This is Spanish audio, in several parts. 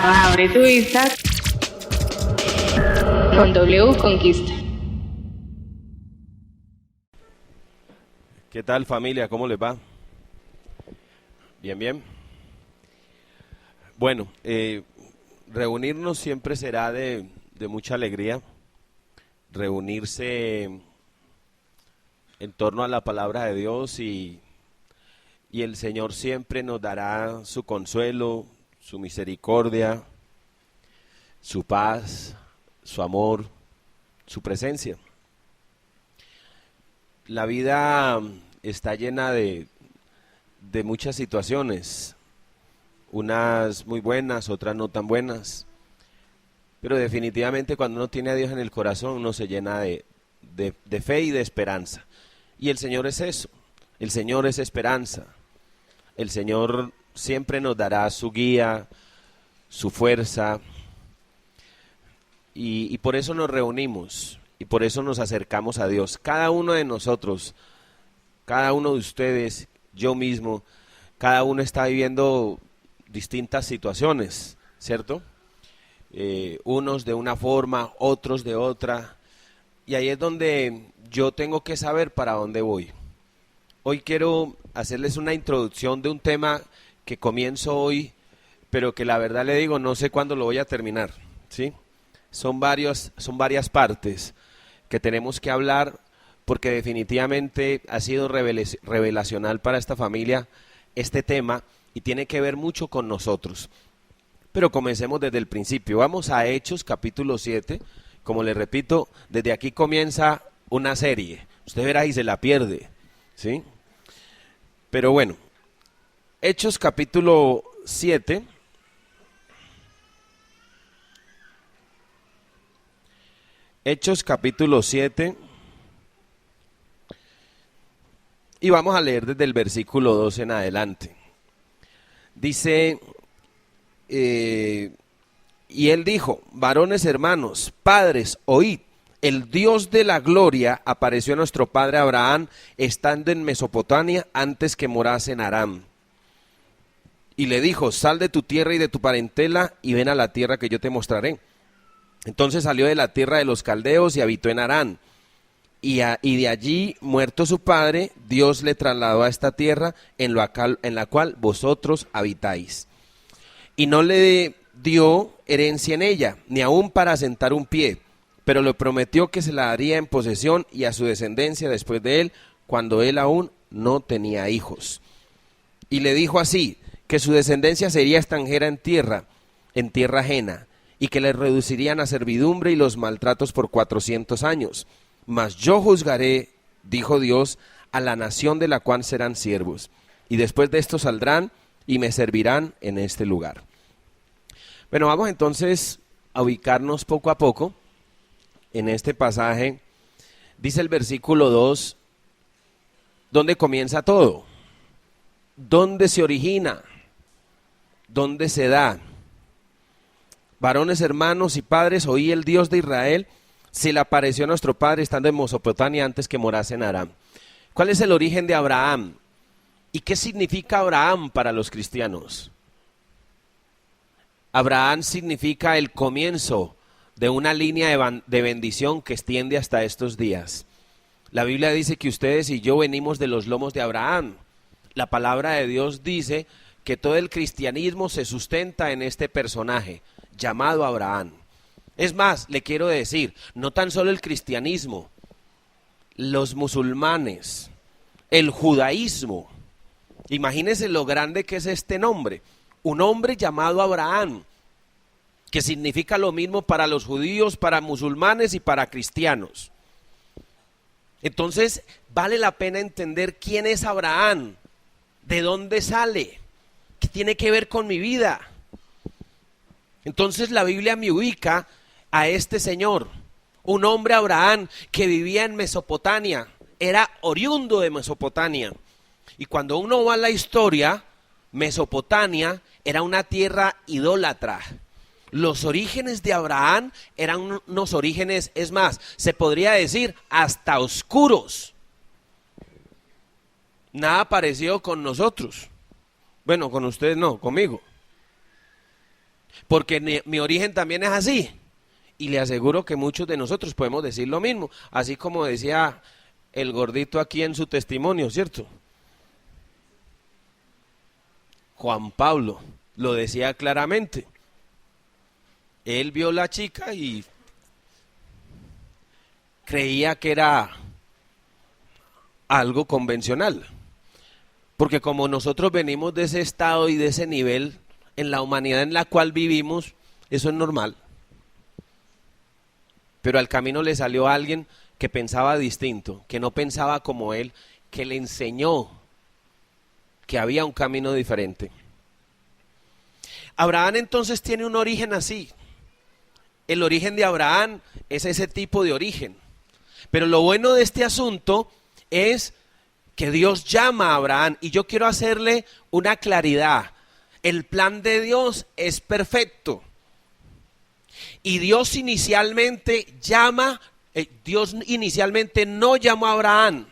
Abre tu vista con W Conquista. ¿Qué tal, familia? ¿Cómo les va? Bien, bien. Bueno, reunirnos siempre será de mucha alegría. Reunirse en torno a la palabra de Dios y el Señor siempre nos dará su consuelo, su misericordia, su paz, su amor, su presencia. La vida está llena de muchas situaciones, unas muy buenas, otras no tan buenas, pero definitivamente cuando uno tiene a Dios en el corazón uno se llena de fe y de esperanza. Y el Señor es eso, el Señor es esperanza, el Señor siempre nos dará su guía, su fuerza, y por eso nos reunimos, y por eso nos acercamos a Dios. Cada uno de nosotros, cada uno de ustedes, yo mismo, cada uno está viviendo distintas situaciones, ¿cierto? Unos de una forma, otros de otra, y ahí es donde yo tengo que saber para dónde voy. Hoy quiero hacerles una introducción de un tema que comienzo hoy, pero que la verdad le digo, no sé cuándo lo voy a terminar, ¿sí? Son varias partes que tenemos que hablar, porque definitivamente ha sido revelacional para esta familia este tema y tiene que ver mucho con nosotros. Pero comencemos desde el principio. Vamos a Hechos capítulo 7. Como les repito, desde aquí comienza una serie. Usted verá y se la pierde, ¿sí? Pero bueno, Hechos capítulo 7. Hechos capítulo 7. Y vamos a leer desde el versículo 2 en adelante. Dice, y él dijo, varones hermanos, padres, oíd, el Dios de la gloria apareció a nuestro padre Abraham estando en Mesopotamia antes que morase en Aram. Y le dijo, sal de tu tierra y de tu parentela y ven a la tierra que yo te mostraré. Entonces salió de la tierra de los caldeos y habitó en Harán. Y de allí, muerto su padre, Dios le trasladó a esta tierra en la cual vosotros habitáis. Y no le dio herencia en ella, ni aun para asentar un pie, pero le prometió que se la daría en posesión y a su descendencia después de él, cuando él aún no tenía hijos. Y le dijo así, que su descendencia sería extranjera en tierra ajena, y que le reducirían a servidumbre y los maltratos por 400 años. Mas yo juzgaré, dijo Dios, a la nación de la cual serán siervos, y después de esto saldrán y me servirán en este lugar. Bueno, vamos entonces a ubicarnos poco a poco en este pasaje. Dice el versículo 2, ¿dónde comienza todo? ¿Dónde se origina? ¿Dónde se da? Varones, hermanos y padres, oí el Dios de Israel, se le apareció a nuestro padre estando en Mesopotamia antes que morase en Aram. ¿Cuál es el origen de Abraham? ¿Y qué significa Abraham para los cristianos? Abraham significa el comienzo de una línea de bendición que extiende hasta estos días. La Biblia dice que ustedes y yo venimos de los lomos de Abraham. La palabra de Dios dice que todo el cristianismo se sustenta en este personaje llamado Abraham. Es más, le quiero decir, no tan solo el cristianismo, los musulmanes, el judaísmo. Imagínense lo grande que es este nombre. Un hombre llamado Abraham, que significa lo mismo para los judíos, para musulmanes y para cristianos. Entonces, vale la pena entender quién es Abraham, de dónde sale, qué tiene que ver con mi vida. Entonces la Biblia me ubica a este señor, un hombre Abraham que vivía en Mesopotamia, era oriundo de Mesopotamia. Y cuando uno va a la historia, Mesopotamia era una tierra idólatra. Los orígenes de Abraham eran unos orígenes, es más, se podría decir hasta oscuros. Nada parecido con nosotros. Bueno, con ustedes no, conmigo. porque mi origen también es así. Y le aseguro que muchos de nosotros podemos decir lo mismo, así como decía el gordito aquí en su testimonio, ¿cierto? Juan Pablo lo decía claramente. Él vio la chica y creía que era algo convencional. Porque como nosotros venimos de ese estado y de ese nivel, en la humanidad en la cual vivimos, eso es normal. Pero al camino le salió alguien que pensaba distinto, que no pensaba como él, que le enseñó que había un camino diferente. Abraham entonces tiene un origen así. El origen de Abraham es ese tipo de origen. Pero lo bueno de este asunto es que Dios llama a Abraham, y yo quiero hacerle una claridad. El plan de Dios es perfecto. Y Dios inicialmente no llamó a Abraham.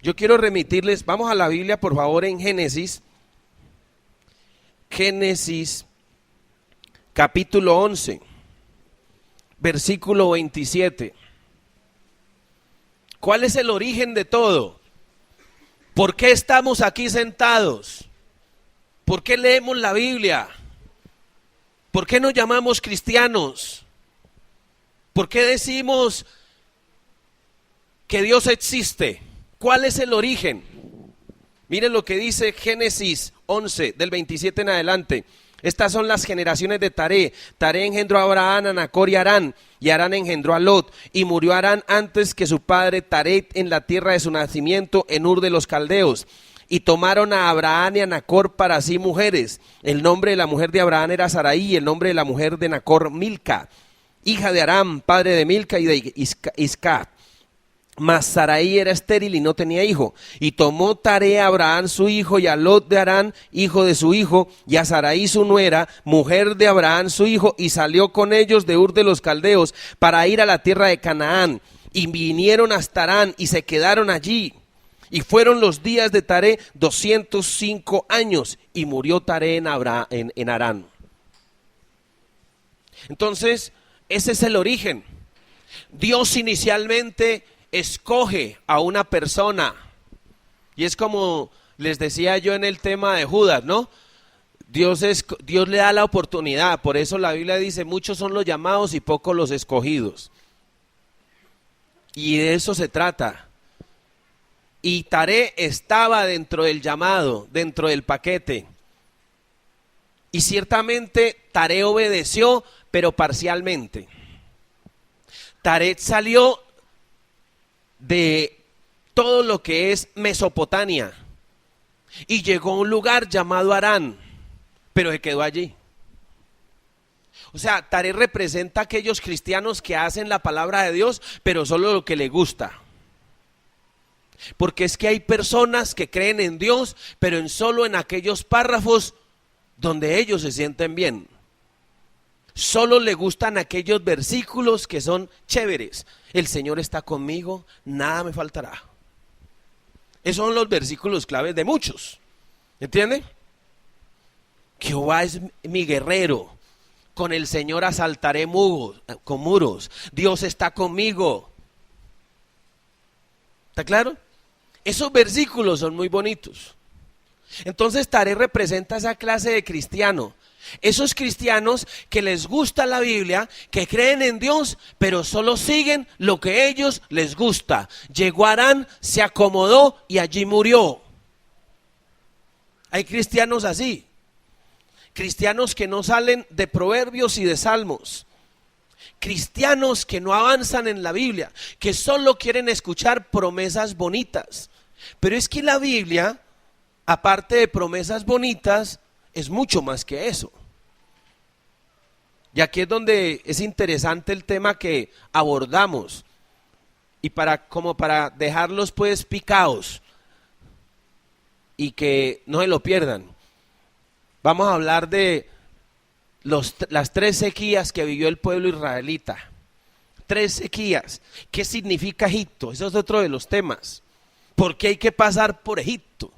Yo quiero remitirles, vamos a la Biblia por favor en Génesis capítulo 11, versículo 27. ¿Cuál es el origen de todo? ¿Por qué estamos aquí sentados? ¿Por qué leemos la Biblia? ¿Por qué nos llamamos cristianos? ¿Por qué decimos que Dios existe? ¿Cuál es el origen? Miren lo que dice Génesis 11, del 27 en adelante. Estas son las generaciones de Taré. Taré engendró a Abraham, a Nacor y a Harán, y Harán engendró a Lot. Y murió Harán antes que su padre Taré en la tierra de su nacimiento, en Ur de los Caldeos. Y tomaron a Abraham y a Nacor para sí mujeres. El nombre de la mujer de Abraham era Sarai, y el nombre de la mujer de Nacor Milca, hija de Aram, padre de Milca y de Isca. Mas Sarai era estéril y no tenía hijo. Y tomó Taré a Abraham su hijo, y a Lot de Harán, hijo de su hijo, y a Sarai su nuera, mujer de Abraham su hijo, y salió con ellos de Ur de los Caldeos para ir a la tierra de Canaán. Y vinieron hasta Harán y se quedaron allí. Y fueron los días de Taré 205 años, y murió Taré en Harán. Entonces, ese es el origen. Dios inicialmente escoge a una persona, y es como les decía yo en el tema de Judas, ¿no? Dios le da la oportunidad. Por eso la Biblia dice: muchos son los llamados y pocos los escogidos. Y de eso se trata. Y Taré estaba dentro del llamado, dentro del paquete. Y ciertamente Taré obedeció, pero parcialmente. Taré salió de todo lo que es Mesopotamia y llegó a un lugar llamado Harán, pero se quedó allí. O sea, Taré representa a aquellos cristianos que hacen la palabra de Dios, pero solo lo que les gusta. Porque es que hay personas que creen en Dios, pero solo en aquellos párrafos donde ellos se sienten bien. Solo le gustan aquellos versículos que son chéveres. El Señor está conmigo, nada me faltará. Esos son los versículos claves de muchos. ¿Entienden? Jehová es mi guerrero. Con el Señor asaltaré con muros. Dios está conmigo. ¿Está claro? Esos versículos son muy bonitos. Entonces Taré representa esa clase de cristiano. Esos cristianos que les gusta la Biblia, que creen en Dios, pero solo siguen lo que a ellos les gusta. Llegó a Harán, se acomodó y allí murió. Hay cristianos así. Cristianos que no salen de proverbios y de salmos. Cristianos que no avanzan en la Biblia, que solo quieren escuchar promesas bonitas. Pero es que la Biblia, aparte de promesas bonitas, es mucho más que eso. Y aquí es donde es interesante el tema que abordamos. Y como para dejarlos pues picados y que no se lo pierdan. Vamos a hablar de las 3 sequías que vivió el pueblo israelita. 3 sequías. ¿Qué significa Egipto? Eso es otro de los temas. ¿Por qué hay que pasar por Egipto?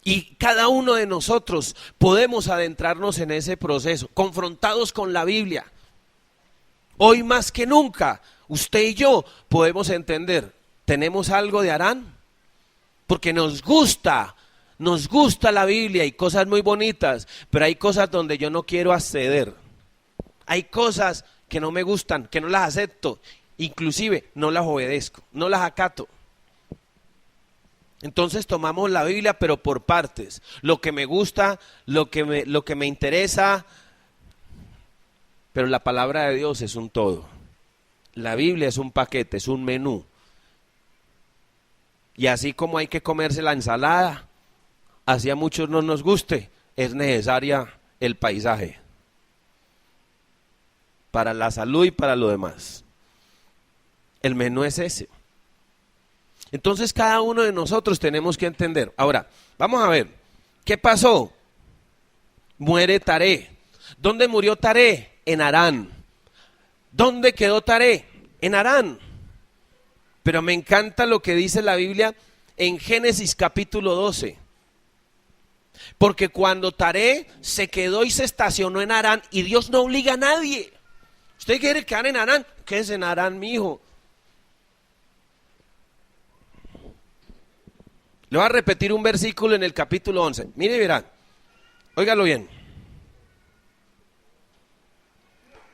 Y cada uno de nosotros podemos adentrarnos en ese proceso, confrontados con la Biblia. Hoy más que nunca, usted y yo podemos entender, ¿tenemos algo de Harán? Porque nos gusta la Biblia y cosas muy bonitas, pero hay cosas donde yo no quiero acceder. Hay cosas que no me gustan, que no las acepto, inclusive no las obedezco, no las acato. Entonces tomamos la Biblia pero por partes, lo que me gusta, lo que me interesa, pero la palabra de Dios es un todo. La Biblia es un paquete, es un menú. Y así como hay que comerse la ensalada, así a muchos no nos guste, es necesaria el paisaje para la salud y para lo demás. El menú es ese. Entonces cada uno de nosotros tenemos que entender. Ahora, vamos a ver, ¿qué pasó? Muere Taré. ¿Dónde murió Taré? En Harán. ¿Dónde quedó Taré? En Harán. Pero me encanta lo que dice la Biblia en Génesis capítulo 12. Porque cuando Taré se quedó y se estacionó en Harán, y Dios no obliga a nadie. ¿Usted quiere quedar en Harán? Quédese en Harán, mi hijo. Le voy a repetir un versículo en el capítulo 11. Mire y verá. Óigalo bien.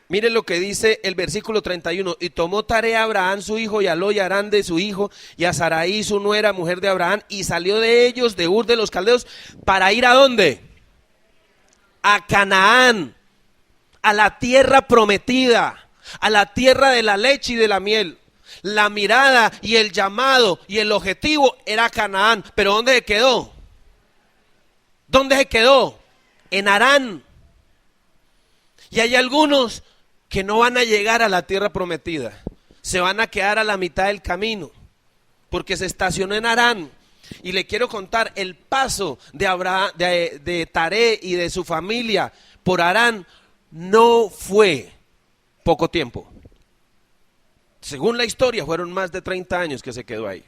Mire lo que dice el versículo 31. Y tomó Taré a Abraham su hijo, y a Lot y a Harán de su hijo, y a Sarai su nuera, mujer de Abraham, y salió de ellos, de Ur de los Caldeos, para ir ¿a dónde? A Canaán, a la tierra prometida, a la tierra de la leche y de la miel. La mirada y el llamado y el objetivo era Canaán. Pero ¿dónde se quedó? ¿Dónde se quedó? En Harán. Y hay algunos que no van a llegar a la tierra prometida. Se van a quedar a la mitad del camino, porque se estacionó en Harán. Y le quiero contar el paso de Taré y de su familia por Harán. No fue poco tiempo. Según la historia, fueron más de 30 años que se quedó ahí.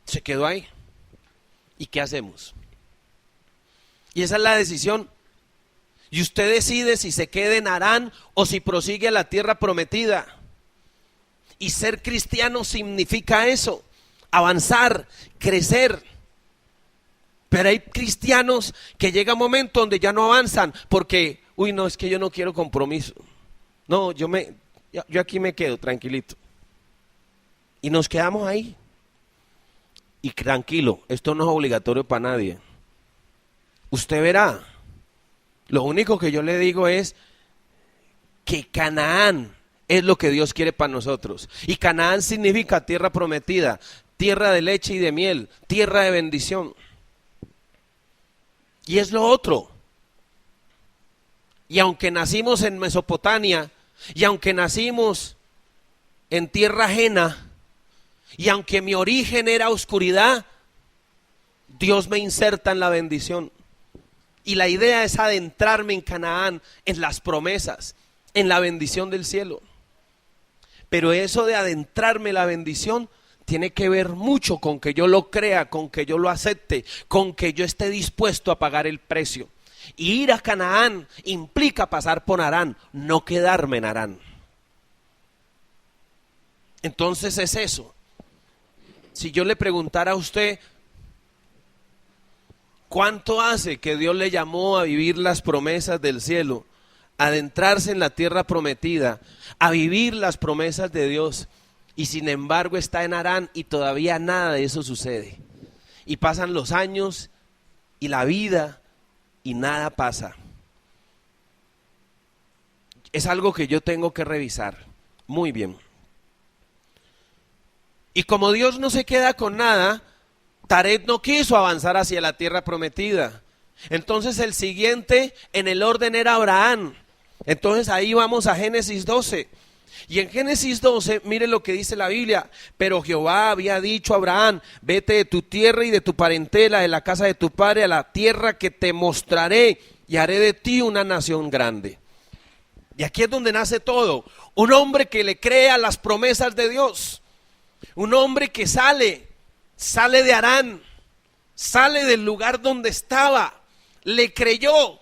Se quedó ahí. ¿Y qué hacemos? Y esa es la decisión. Y usted decide si se queda en Harán o si prosigue a la tierra prometida. Y ser cristiano significa eso, avanzar, crecer. Pero hay cristianos que llega un momento donde ya no avanzan porque, no, es que yo no quiero compromiso. No, yo aquí me quedo tranquilito. Y nos quedamos ahí. Y tranquilo, esto no es obligatorio para nadie. Usted verá. Lo único que yo le digo es que Canaán es lo que Dios quiere para nosotros. Y Canaán significa tierra prometida, tierra de leche y de miel, tierra de bendición. Y es lo otro. Y aunque nacimos en Mesopotamia, y aunque nacimos en tierra ajena, y aunque mi origen era oscuridad, Dios me inserta en la bendición. Y la idea es adentrarme en Canaán, en las promesas, en la bendición del cielo. Pero eso de adentrarme en la bendición tiene que ver mucho con que yo lo crea, con que yo lo acepte, con que yo esté dispuesto a pagar el precio. Y ir a Canaán implica pasar por Harán, no quedarme en Harán. Entonces es eso. Si yo le preguntara a usted, ¿cuánto hace que Dios le llamó a vivir las promesas del cielo, a adentrarse en la tierra prometida, a vivir las promesas de Dios? Y sin embargo está en Harán y todavía nada de eso sucede. Y pasan los años y la vida y nada pasa. Es algo que yo tengo que revisar muy bien. Y como Dios no se queda con nada, Taré no quiso avanzar hacia la tierra prometida. Entonces el siguiente en el orden era Abraham. Entonces ahí vamos a Génesis 12. Y en Génesis 12, mire lo que dice la Biblia. Pero Jehová había dicho a Abraham: vete de tu tierra y de tu parentela, de la casa de tu padre, a la tierra que te mostraré, y haré de ti una nación grande. Y aquí es donde nace todo. Un hombre que le crea las promesas de Dios. Un hombre que sale de Harán, Sale del lugar donde estaba, le creyó.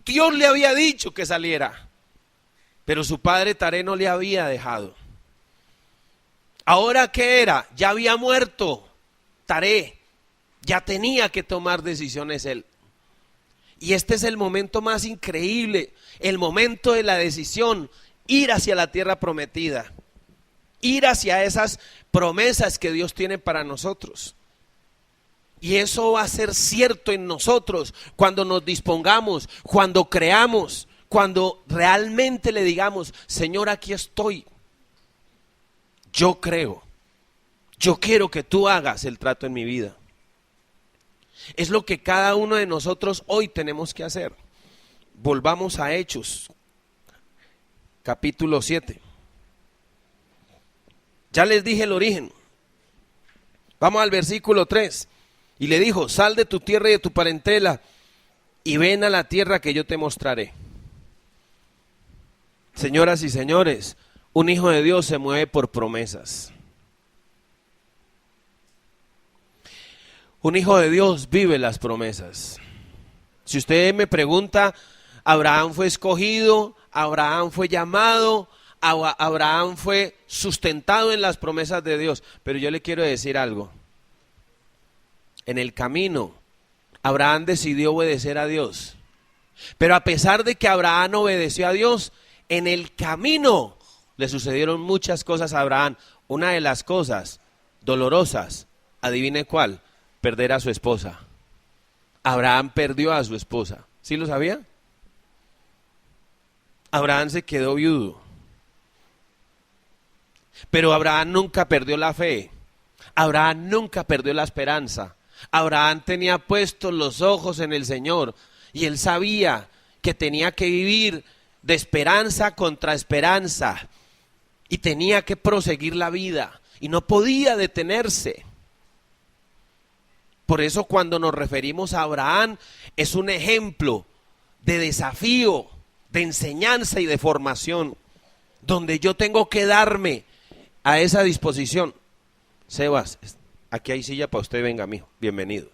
Dios le había dicho que saliera, pero su padre Taré no le había dejado. ¿Ahora qué era? Ya había muerto Taré, ya tenía que tomar decisiones él. Y este es el momento más increíble, el momento de la decisión, ir hacia la tierra prometida, ir hacia esas promesas que Dios tiene para nosotros. Y eso va a ser cierto en nosotros cuando nos dispongamos, cuando creamos, cuando realmente le digamos: Señor, aquí estoy. Yo creo, yo quiero que tú hagas el trato en mi vida. Es lo que cada uno de nosotros hoy tenemos que hacer. Volvamos a Hechos, capítulo 7. Ya les dije el origen. Vamos al versículo 3. Y le dijo: sal de tu tierra y de tu parentela y ven a la tierra que yo te mostraré. Señoras y señores, un hijo de Dios se mueve por promesas. Un hijo de Dios vive las promesas. Si usted me pregunta, Abraham fue escogido, Abraham fue llamado, Abraham fue sustentado en las promesas de Dios. Pero yo le quiero decir algo. En el camino, Abraham decidió obedecer a Dios. Pero a pesar de que Abraham obedeció a Dios, en el camino le sucedieron muchas cosas a Abraham. Una de las cosas dolorosas, adivine cuál: perder a su esposa. Abraham perdió a su esposa. ¿Sí lo sabía? Abraham se quedó viudo. Pero Abraham nunca perdió la fe. Abraham nunca perdió la esperanza. Abraham tenía puestos los ojos en el Señor y él sabía que tenía que vivir de esperanza contra esperanza y tenía que proseguir la vida y no podía detenerse. Por eso cuando nos referimos a Abraham es un ejemplo de desafío, de enseñanza y de formación, donde yo tengo que darme a esa disposición. Sebas, aquí hay silla para usted, venga, mijo, bienvenido.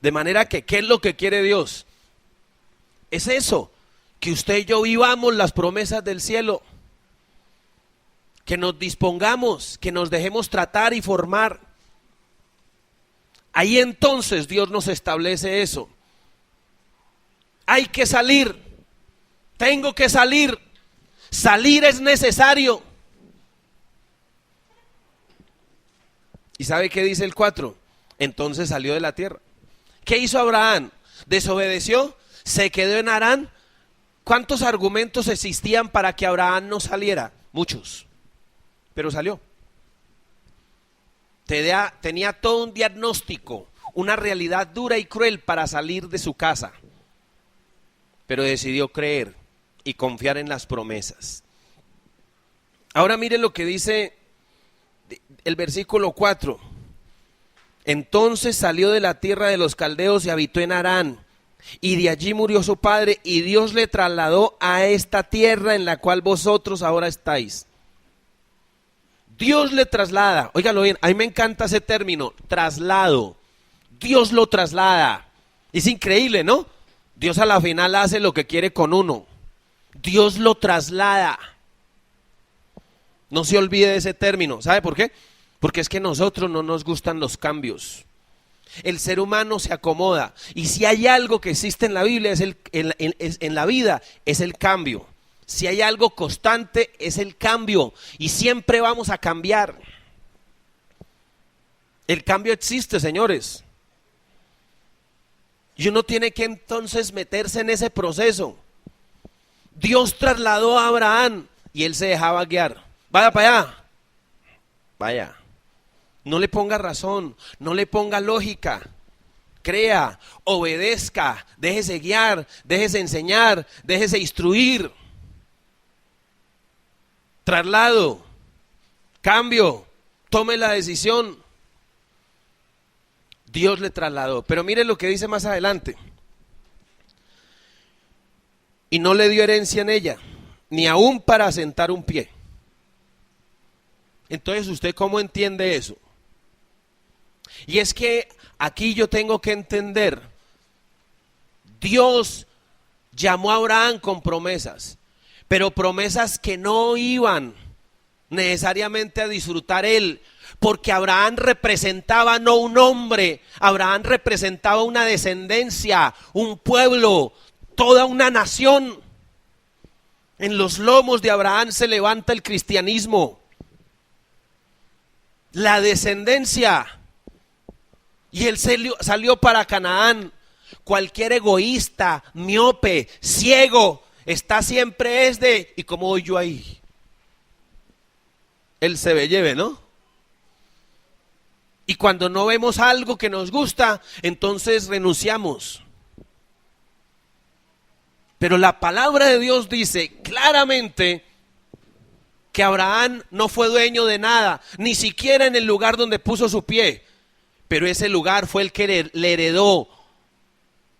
De manera que, ¿qué es lo que quiere Dios? Es eso, que usted y yo vivamos las promesas del cielo, que nos dispongamos, que nos dejemos tratar y formar. Ahí entonces Dios nos establece eso. Hay que salir, tengo que salir, salir es necesario. ¿Y sabe qué dice el 4? Entonces salió de la tierra. ¿Qué hizo Abraham? ¿Desobedeció? ¿Se quedó en Harán? ¿Cuántos argumentos existían para que Abraham no saliera? Muchos, pero salió. Tenía todo un diagnóstico, una realidad dura y cruel para salir de su casa, pero decidió creer y confiar en las promesas. Ahora mire lo que dice el versículo 4. Entonces salió de la tierra de los caldeos y habitó en Harán, y de allí murió su padre, y Dios le trasladó a esta tierra en la cual vosotros ahora estáis. Dios le traslada, óigalo bien, a mí me encanta ese término, traslado. Dios lo traslada. Es increíble, ¿no? Dios a la final hace lo que quiere con uno. Dios lo traslada. No se olvide de ese término. ¿Sabe por qué? Porque es que a nosotros no nos gustan los cambios. El ser humano se acomoda. Y si hay algo que existe en la Biblia, en la vida, es el cambio. Si hay algo constante, es el cambio. Y siempre vamos a cambiar. El cambio existe, señores. Y uno tiene que entonces meterse en ese proceso. Dios trasladó a Abraham y él se dejaba guiar. Vaya para allá. Vaya. No le ponga razón, no le ponga lógica. Crea, obedezca, déjese guiar, déjese enseñar, déjese instruir. Traslado, cambio, tome la decisión. Dios le trasladó, pero mire lo que dice más adelante. Y no le dio herencia en ella, ni aún para asentar un pie. Entonces, ¿usted cómo entiende eso? Y es que aquí yo tengo que entender, Dios llamó a Abraham con promesas, pero promesas que no iban necesariamente a disfrutar él, porque Abraham representaba no un hombre, Abraham representaba una descendencia, un pueblo, toda una nación. En los lomos de Abraham se levanta el cristianismo, la descendencia, y él salió para Canaán. Cualquier egoísta, miope, ciego, está siempre ¿y cómo voy yo ahí? Él se ve lleve, ¿no? Y cuando no vemos algo que nos gusta, entonces renunciamos. Pero la palabra de Dios dice claramente que Abraham no fue dueño de nada, ni siquiera en el lugar donde puso su pie, pero ese lugar fue el que le heredó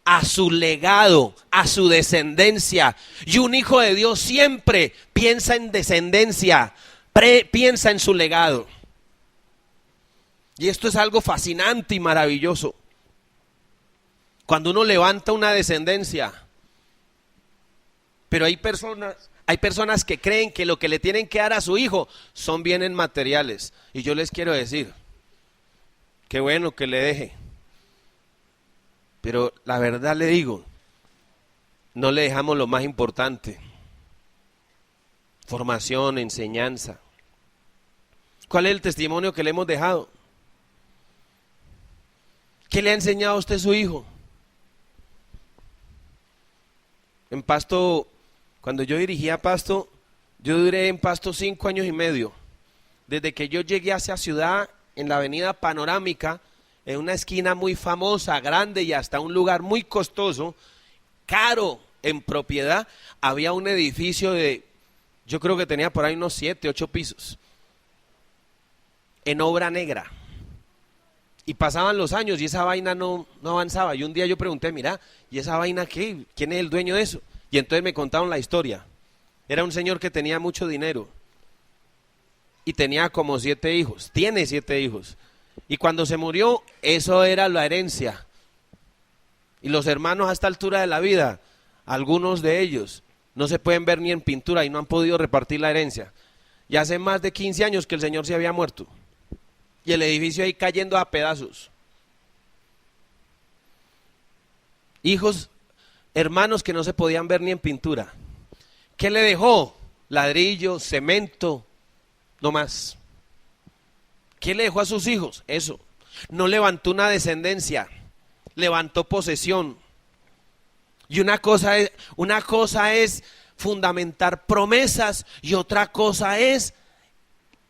a su legado, a su descendencia. Y un hijo de Dios siempre piensa en descendencia, piensa en su legado. Y esto es algo fascinante y maravilloso. Cuando uno levanta una descendencia. Pero hay personas que creen que lo que le tienen que dar a su hijo son bienes materiales. Y yo les quiero decir, qué bueno que le deje. Pero la verdad le digo, no le dejamos lo más importante. Formación, enseñanza. ¿Cuál es el testimonio que le hemos dejado? ¿Qué le ha enseñado a usted su hijo? En Pasto, cuando yo dirigía Pasto, yo duré en Pasto 5 años y medio. Desde que yo llegué hacia ciudad, en la avenida Panorámica, en una esquina muy famosa, grande y hasta un lugar muy costoso, caro en propiedad, había un edificio yo creo que tenía por ahí unos 7, 8 pisos, en obra negra. Y pasaban los años y esa vaina no avanzaba. Y un día yo pregunté, mira, ¿y esa vaina qué? ¿Quién es el dueño de eso? Y entonces me contaron la historia. Era un señor que tenía mucho dinero y tenía como 7 hijos, tiene 7 hijos. Y cuando se murió, eso era la herencia. Y los hermanos a esta altura de la vida, algunos de ellos, no se pueden ver ni en pintura y no han podido repartir la herencia. Y hace más de 15 años que el señor se había muerto. Y el edificio ahí cayendo a pedazos. Hijos, hermanos que no se podían ver ni en pintura. ¿Qué le dejó? Ladrillo, cemento, no más. ¿Qué le dejó a sus hijos? Eso. No levantó una descendencia, levantó posesión. Y una cosa es fundamentar promesas y otra cosa es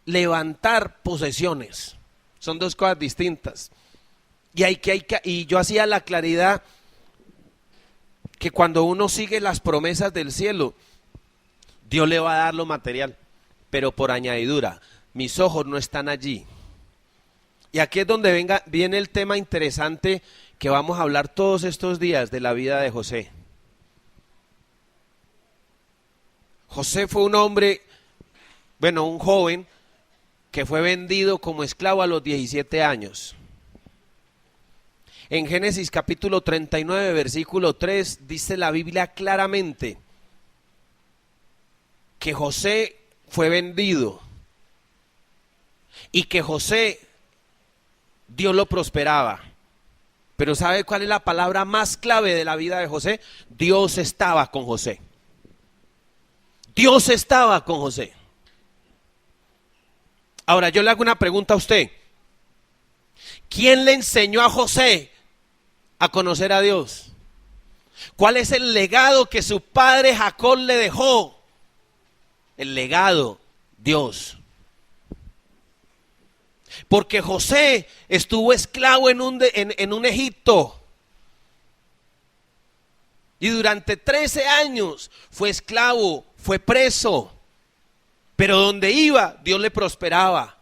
levantar posesiones. Son dos cosas distintas. Y yo hacía la claridad que cuando uno sigue las promesas del cielo, Dios le va a dar lo material, pero por añadidura. Mis ojos no están allí. Y aquí es donde viene el tema interesante que vamos a hablar todos estos días de la vida de José. José fue un hombre, un joven que fue vendido como esclavo a los 17 años. En Génesis capítulo 39, versículo 3, dice la Biblia claramente que José fue vendido y que José, Dios lo prosperaba. Pero ¿sabe cuál es la palabra más clave de la vida de José? Dios estaba con José. Dios estaba con José. Ahora yo le hago una pregunta a usted. ¿Quién le enseñó a José a conocer a Dios? ¿Cuál es el legado que su padre Jacob le dejó? El legado, Dios. Porque José estuvo esclavo en un Egipto. Y durante 13 años fue esclavo, fue preso. Pero donde iba, Dios le prosperaba.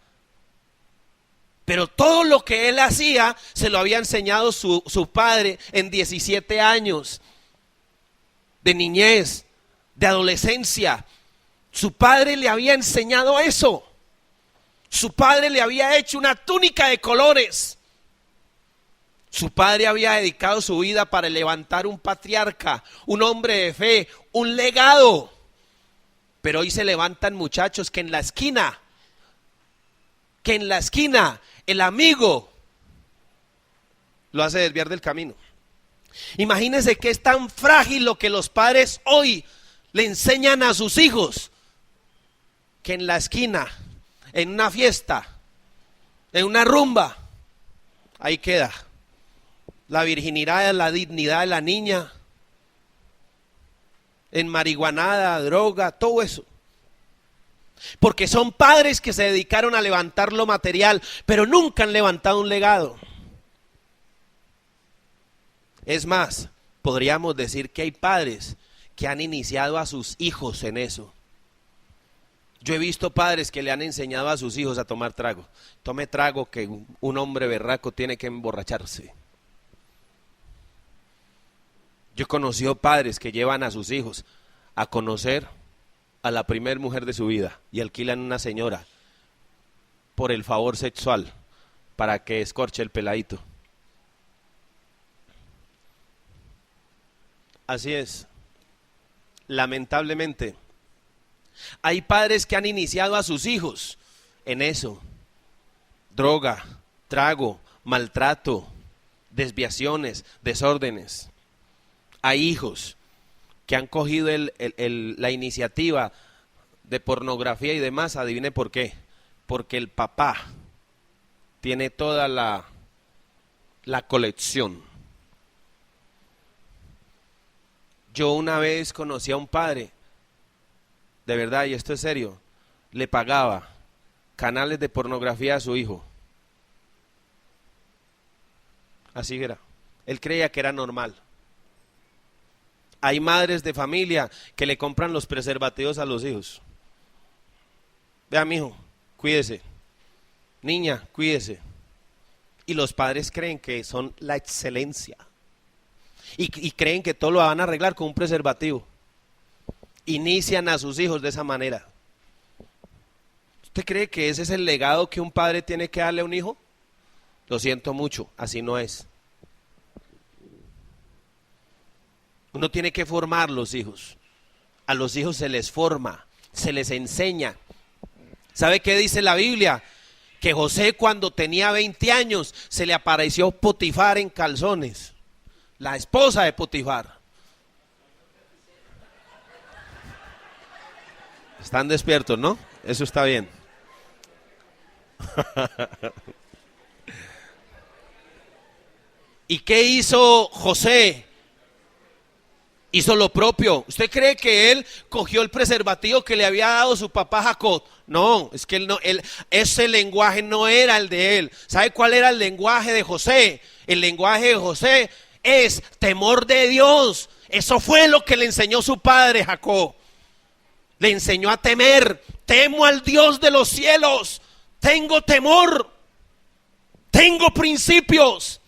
Pero todo lo que él hacía, se lo había enseñado su padre en 17 años. De niñez, de adolescencia. Su padre le había enseñado eso. Su padre le había hecho una túnica de colores. Su padre había dedicado su vida para levantar un patriarca, un hombre de fe, un legado. Pero hoy se levantan muchachos que en la esquina, el amigo lo hace desviar del camino. Imagínense que es tan frágil lo que los padres hoy le enseñan a sus hijos, que en la esquina, en una fiesta, en una rumba, ahí queda la virginidad, la dignidad de la niña, en marihuanada, droga, todo eso. Porque son padres que se dedicaron a levantar lo material, pero nunca han levantado un legado. Es más, podríamos decir que hay padres que han iniciado a sus hijos en eso. Yo he visto padres que le han enseñado a sus hijos a tomar trago. Tome trago, que un hombre berraco tiene que emborracharse. Yo he conocido padres que llevan a sus hijos a conocer a la primer mujer de su vida y alquilan una señora por el favor sexual para que escorche el peladito. Así es. Lamentablemente, hay padres que han iniciado a sus hijos en eso. Droga, trago, maltrato, desviaciones, desórdenes. Hay hijos que han cogido la iniciativa de pornografía y demás. Adivine por qué. Porque el papá tiene toda la colección. Yo una vez conocí a un padre, de verdad, y esto es serio, le pagaba canales de pornografía a su hijo. Así era. Él creía que era normal. Hay madres de familia que le compran los preservativos a los hijos. Vea, mijo, cuídese. Niña, cuídese. Y los padres creen que son la excelencia. Y creen que todo lo van a arreglar con un preservativo. Inician a sus hijos de esa manera. ¿Usted cree que ese es el legado que un padre tiene que darle a un hijo? Lo siento mucho, así no es. Uno tiene que formar los hijos. A los hijos se les forma, se les enseña. ¿Sabe qué dice la Biblia? Que José, cuando tenía 20 años, se le apareció Potifar en calzones. La esposa de Potifar. Están despiertos, ¿no? Eso está bien. ¿Y qué hizo José? Hizo lo propio. ¿Usted cree que él cogió el preservativo que le había dado su papá Jacob? No, es que ese lenguaje no era el de él. ¿Sabe cuál era el lenguaje de José? El lenguaje de José es temor de Dios. Eso fue lo que le enseñó su padre Jacob. Le enseñó a temer. Temo al Dios de los cielos. Tengo temor. Tengo principios.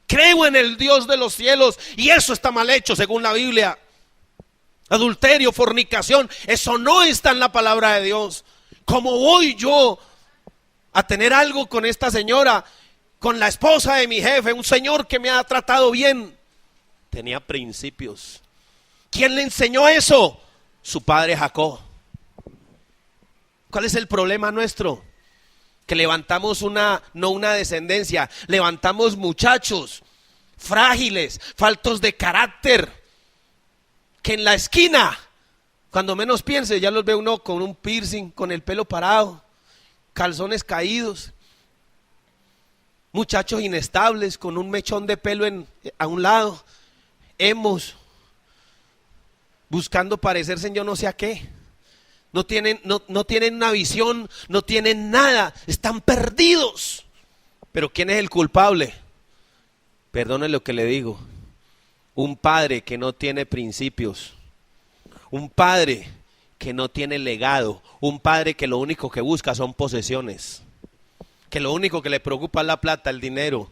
Creo en el Dios de los cielos. Y eso está mal hecho según la Biblia. Adulterio, fornicación, eso no está en la palabra de Dios. ¿Cómo voy yo a tener algo con esta señora, con la esposa de mi jefe, un señor que me ha tratado bien? Tenía principios. ¿Quién le enseñó eso? Su padre Jacob. ¿Cuál es el problema nuestro? Que levantamos no una descendencia, levantamos muchachos frágiles, faltos de carácter, que en la esquina, cuando menos piense, ya los ve uno con un piercing, con el pelo parado, calzones caídos, muchachos inestables, con un mechón de pelo a un lado, emos, buscando parecerse en yo no sé a qué. No tienen una visión, no tienen nada, están perdidos. Pero ¿quién es el culpable? Perdone lo que le digo. Un padre que no tiene principios, un padre que no tiene legado, un padre que lo único que busca son posesiones, que lo único que le preocupa es la plata, el dinero.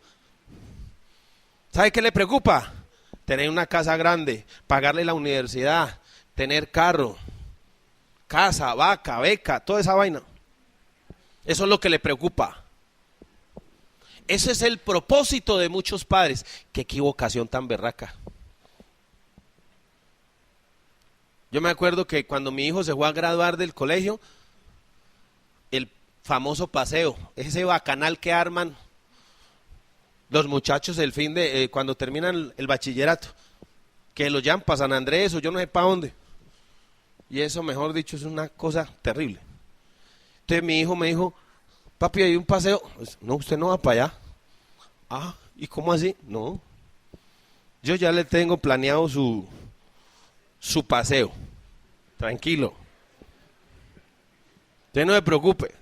¿Sabe qué le preocupa? Tener una casa grande, pagarle la universidad, tener carro, casa, vaca, beca, toda esa vaina. Eso es lo que le preocupa. Ese es el propósito de muchos padres. Qué equivocación tan berraca. Yo me acuerdo que cuando mi hijo se fue a graduar del colegio, el famoso paseo, ese bacanal que arman los muchachos el fin de cuando terminan el bachillerato, que lo llaman para San Andrés o yo no sé para dónde. Y eso, mejor dicho, es una cosa terrible. Entonces mi hijo me dijo, papi, hay un paseo. Pues, no, usted no va para allá. Ah, ¿y cómo así? No, yo ya le tengo planeado su paseo. Tranquilo. Usted no se preocupe.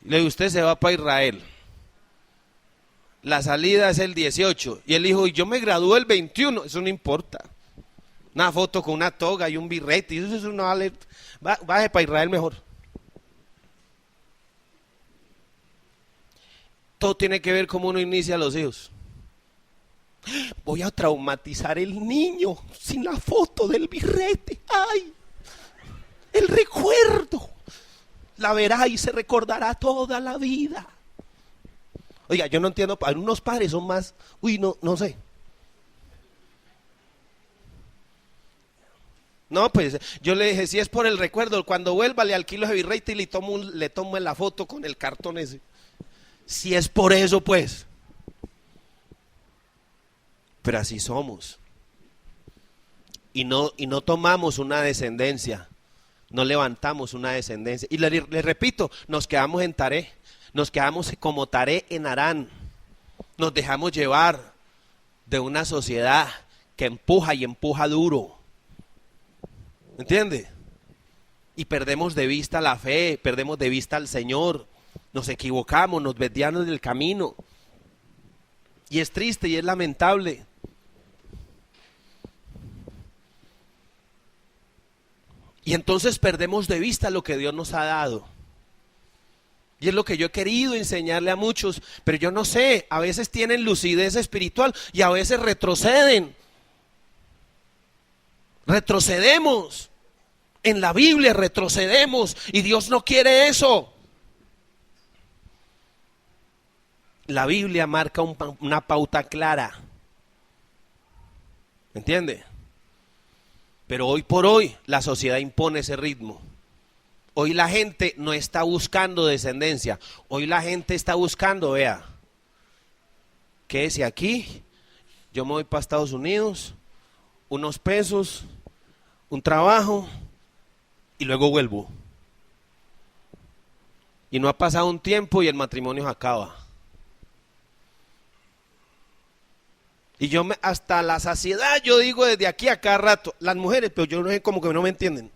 Le digo, usted se va para Israel. La salida es el 18. Y él dijo, y yo me gradúo el 21. Eso no importa. Una foto con una toga y un birrete. Y eso no vale. Baje para Israel mejor. Todo tiene que ver cómo uno inicia a los hijos. Voy a traumatizar el niño sin la foto del birrete. ¡Ay! El recuerdo. La verá y se recordará toda la vida. Oiga, yo no entiendo, algunos padres son más, no sé. No, pues yo le dije, si es por el recuerdo, cuando vuelva le alquilo ese birrete y le tomo la foto con el cartón ese. Si es por eso, pues. Pero así somos. Y no tomamos una descendencia. No levantamos una descendencia. Y le repito, nos quedamos en Taré. Nos quedamos como Taré en Harán. Nos dejamos llevar de una sociedad que empuja y empuja duro. ¿Entiende? Y perdemos de vista la fe, perdemos de vista al Señor. Nos equivocamos, nos desviamos del camino. Y es triste y es lamentable. Y entonces perdemos de vista lo que Dios nos ha dado. Y es lo que yo he querido enseñarle a muchos, pero yo no sé, a veces tienen lucidez espiritual y a veces retroceden. Retrocedemos. En la Biblia retrocedemos y Dios no quiere eso. La Biblia marca una pauta clara. ¿Me entiende? Pero hoy por hoy la sociedad impone ese ritmo. Hoy la gente no está buscando descendencia. Hoy la gente está buscando, vea, quédese aquí, yo me voy para Estados Unidos, unos pesos, un trabajo y luego vuelvo. Y no ha pasado un tiempo y el matrimonio se acaba. Y yo hasta la saciedad, yo digo desde aquí a cada rato, las mujeres, pero yo no sé, como que no me entienden.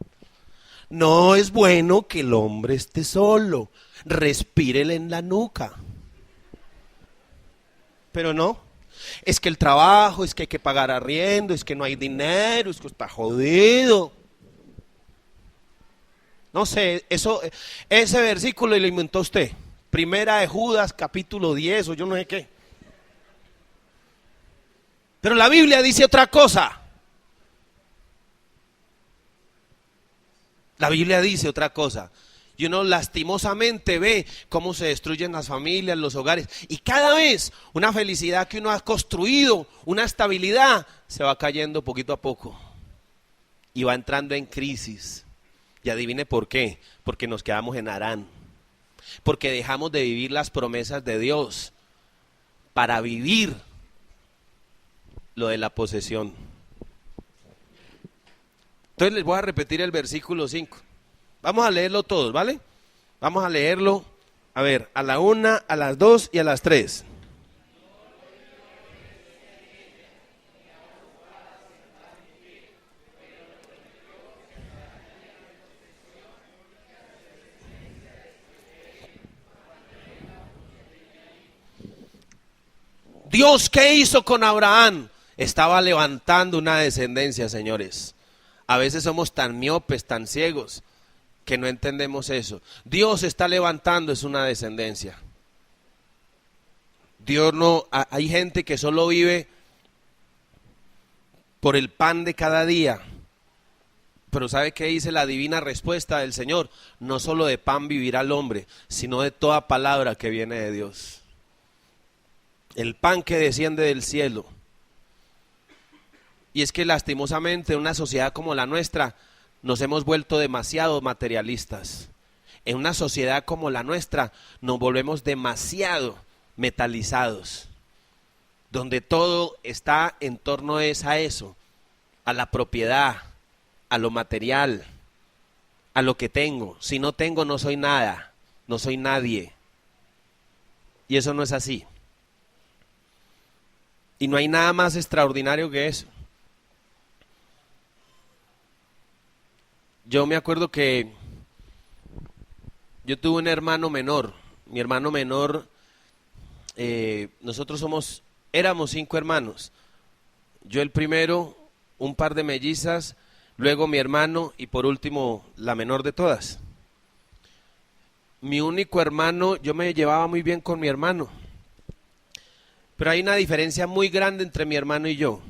No es bueno que el hombre esté solo, respírele en la nuca. Pero no, es que el trabajo, es que hay que pagar arriendo, es que no hay dinero, es que está jodido. No sé, ese versículo lo inventó usted. Primera de Judas, capítulo 10, o yo no sé qué. Pero la Biblia dice otra cosa. La Biblia dice otra cosa. Y uno lastimosamente ve cómo se destruyen las familias, los hogares. Y cada vez una felicidad que uno ha construido, una estabilidad, se va cayendo poquito a poco. Y va entrando en crisis. Y adivine por qué. Porque nos quedamos en Harán. Porque dejamos de vivir las promesas de Dios para vivir lo de la posesión. Entonces les voy a repetir el versículo 5. Vamos a leerlo todos, ¿vale? Vamos a leerlo, a ver, a la 1, a las 2 y a las 3. Dios, ¿qué hizo con Abraham? Estaba levantando una descendencia, señores. A veces somos tan miopes, tan ciegos, que no entendemos eso. Dios está levantando es una descendencia. Dios no, hay gente que solo vive por el pan de cada día, Pero ¿sabe qué dice la divina respuesta del Señor? No solo de pan vivirá el hombre, sino de toda palabra que viene de Dios. El pan que desciende del cielo. Y es que lastimosamente en una sociedad como la nuestra nos hemos vuelto demasiado materialistas. En una sociedad como la nuestra nos volvemos demasiado metalizados, donde todo está en torno a eso, a la propiedad, a lo material, a lo que tengo. Si no tengo, no soy nada, no soy nadie. Y eso no es así. Y no hay nada más extraordinario que eso. Yo me acuerdo que yo tuve un hermano menor. Mi hermano menor, nosotros éramos 5 hermanos. Yo el primero, un par de mellizas, luego mi hermano y por último la menor de todas. Mi único hermano, yo me llevaba muy bien con mi hermano, pero hay una diferencia muy grande entre mi hermano y yo.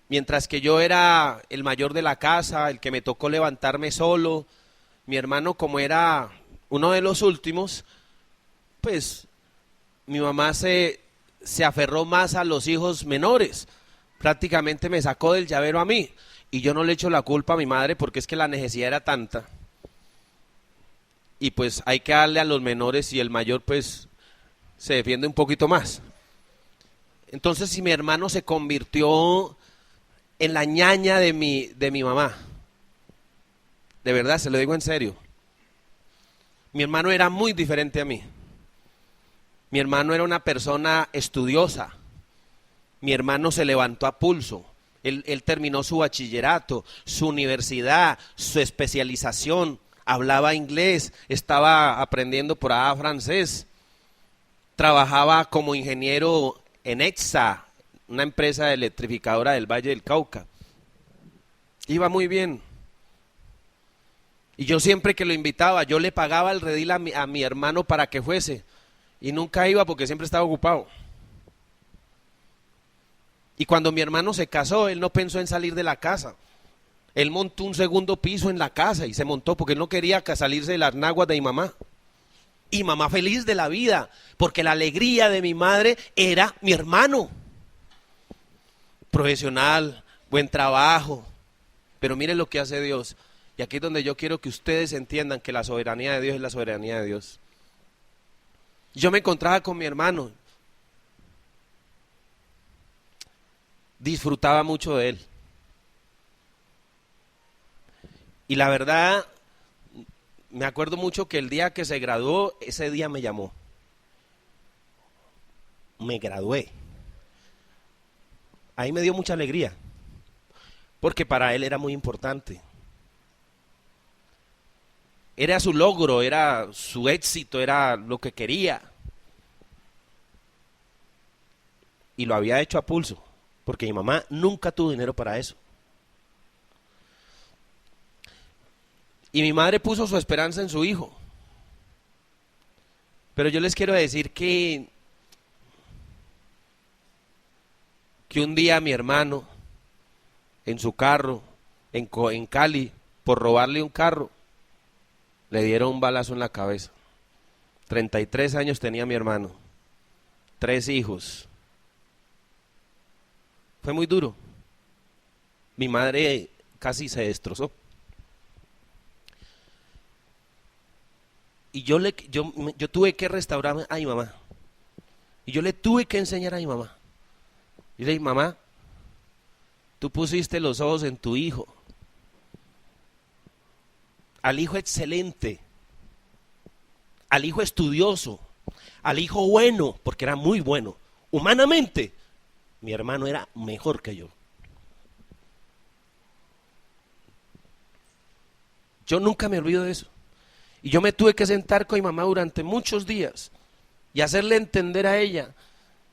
Mientras que yo era el mayor de la casa, el que me tocó levantarme solo, mi hermano, como era uno de los últimos, pues mi mamá se aferró más a los hijos menores. Prácticamente me sacó del llavero a mí. Y yo no le echo la culpa a mi madre porque es que la necesidad era tanta. Y pues hay que darle a los menores y el mayor pues se defiende un poquito más. Entonces si mi hermano se convirtió en la ñaña de mi mamá. De verdad, se lo digo en serio. Mi hermano era muy diferente a mí. Mi hermano era una persona estudiosa. Mi hermano se levantó a pulso. Él terminó su bachillerato, su universidad, su especialización. Hablaba inglés, estaba aprendiendo por allá francés. Trabajaba como ingeniero en EXA, una empresa electrificadora del Valle del Cauca. Iba muy bien. Y yo siempre que lo invitaba, yo le pagaba el redil a mi hermano para que fuese. Y nunca iba porque siempre estaba ocupado. Y cuando mi hermano se casó, él no pensó en salir de la casa. Él montó un segundo piso en la casa y se montó porque él no quería salirse de las naguas de mi mamá. Y mamá feliz de la vida, porque la alegría de mi madre era mi hermano. Profesional, buen trabajo. Pero miren lo que hace Dios. Y aquí es donde yo quiero que ustedes entiendan que la soberanía de Dios es la soberanía de Dios. Yo me encontraba con mi hermano. Disfrutaba mucho de él. Y la verdad, me acuerdo mucho que el día que se graduó, ese día me llamó. Me gradué. Ahí me dio mucha alegría, porque para él era muy importante. Era su logro, era su éxito, era lo que quería. Y lo había hecho a pulso, porque mi mamá nunca tuvo dinero para eso. Y mi madre puso su esperanza en su hijo. Pero yo les quiero decir que un día mi hermano, en su carro, en Cali, por robarle un carro, le dieron un balazo en la cabeza. 33 años tenía mi hermano, 3 hijos. Fue muy duro. Mi madre casi se destrozó. Y yo tuve que restaurar a mi mamá. Y yo le tuve que enseñar a mi mamá. Y le dije, mamá, tú pusiste los ojos en tu hijo. Al hijo excelente. Al hijo estudioso. Al hijo bueno, porque era muy bueno. Humanamente, mi hermano era mejor que yo. Yo nunca me olvido de eso. Y yo me tuve que sentar con mi mamá durante muchos días y hacerle entender a ella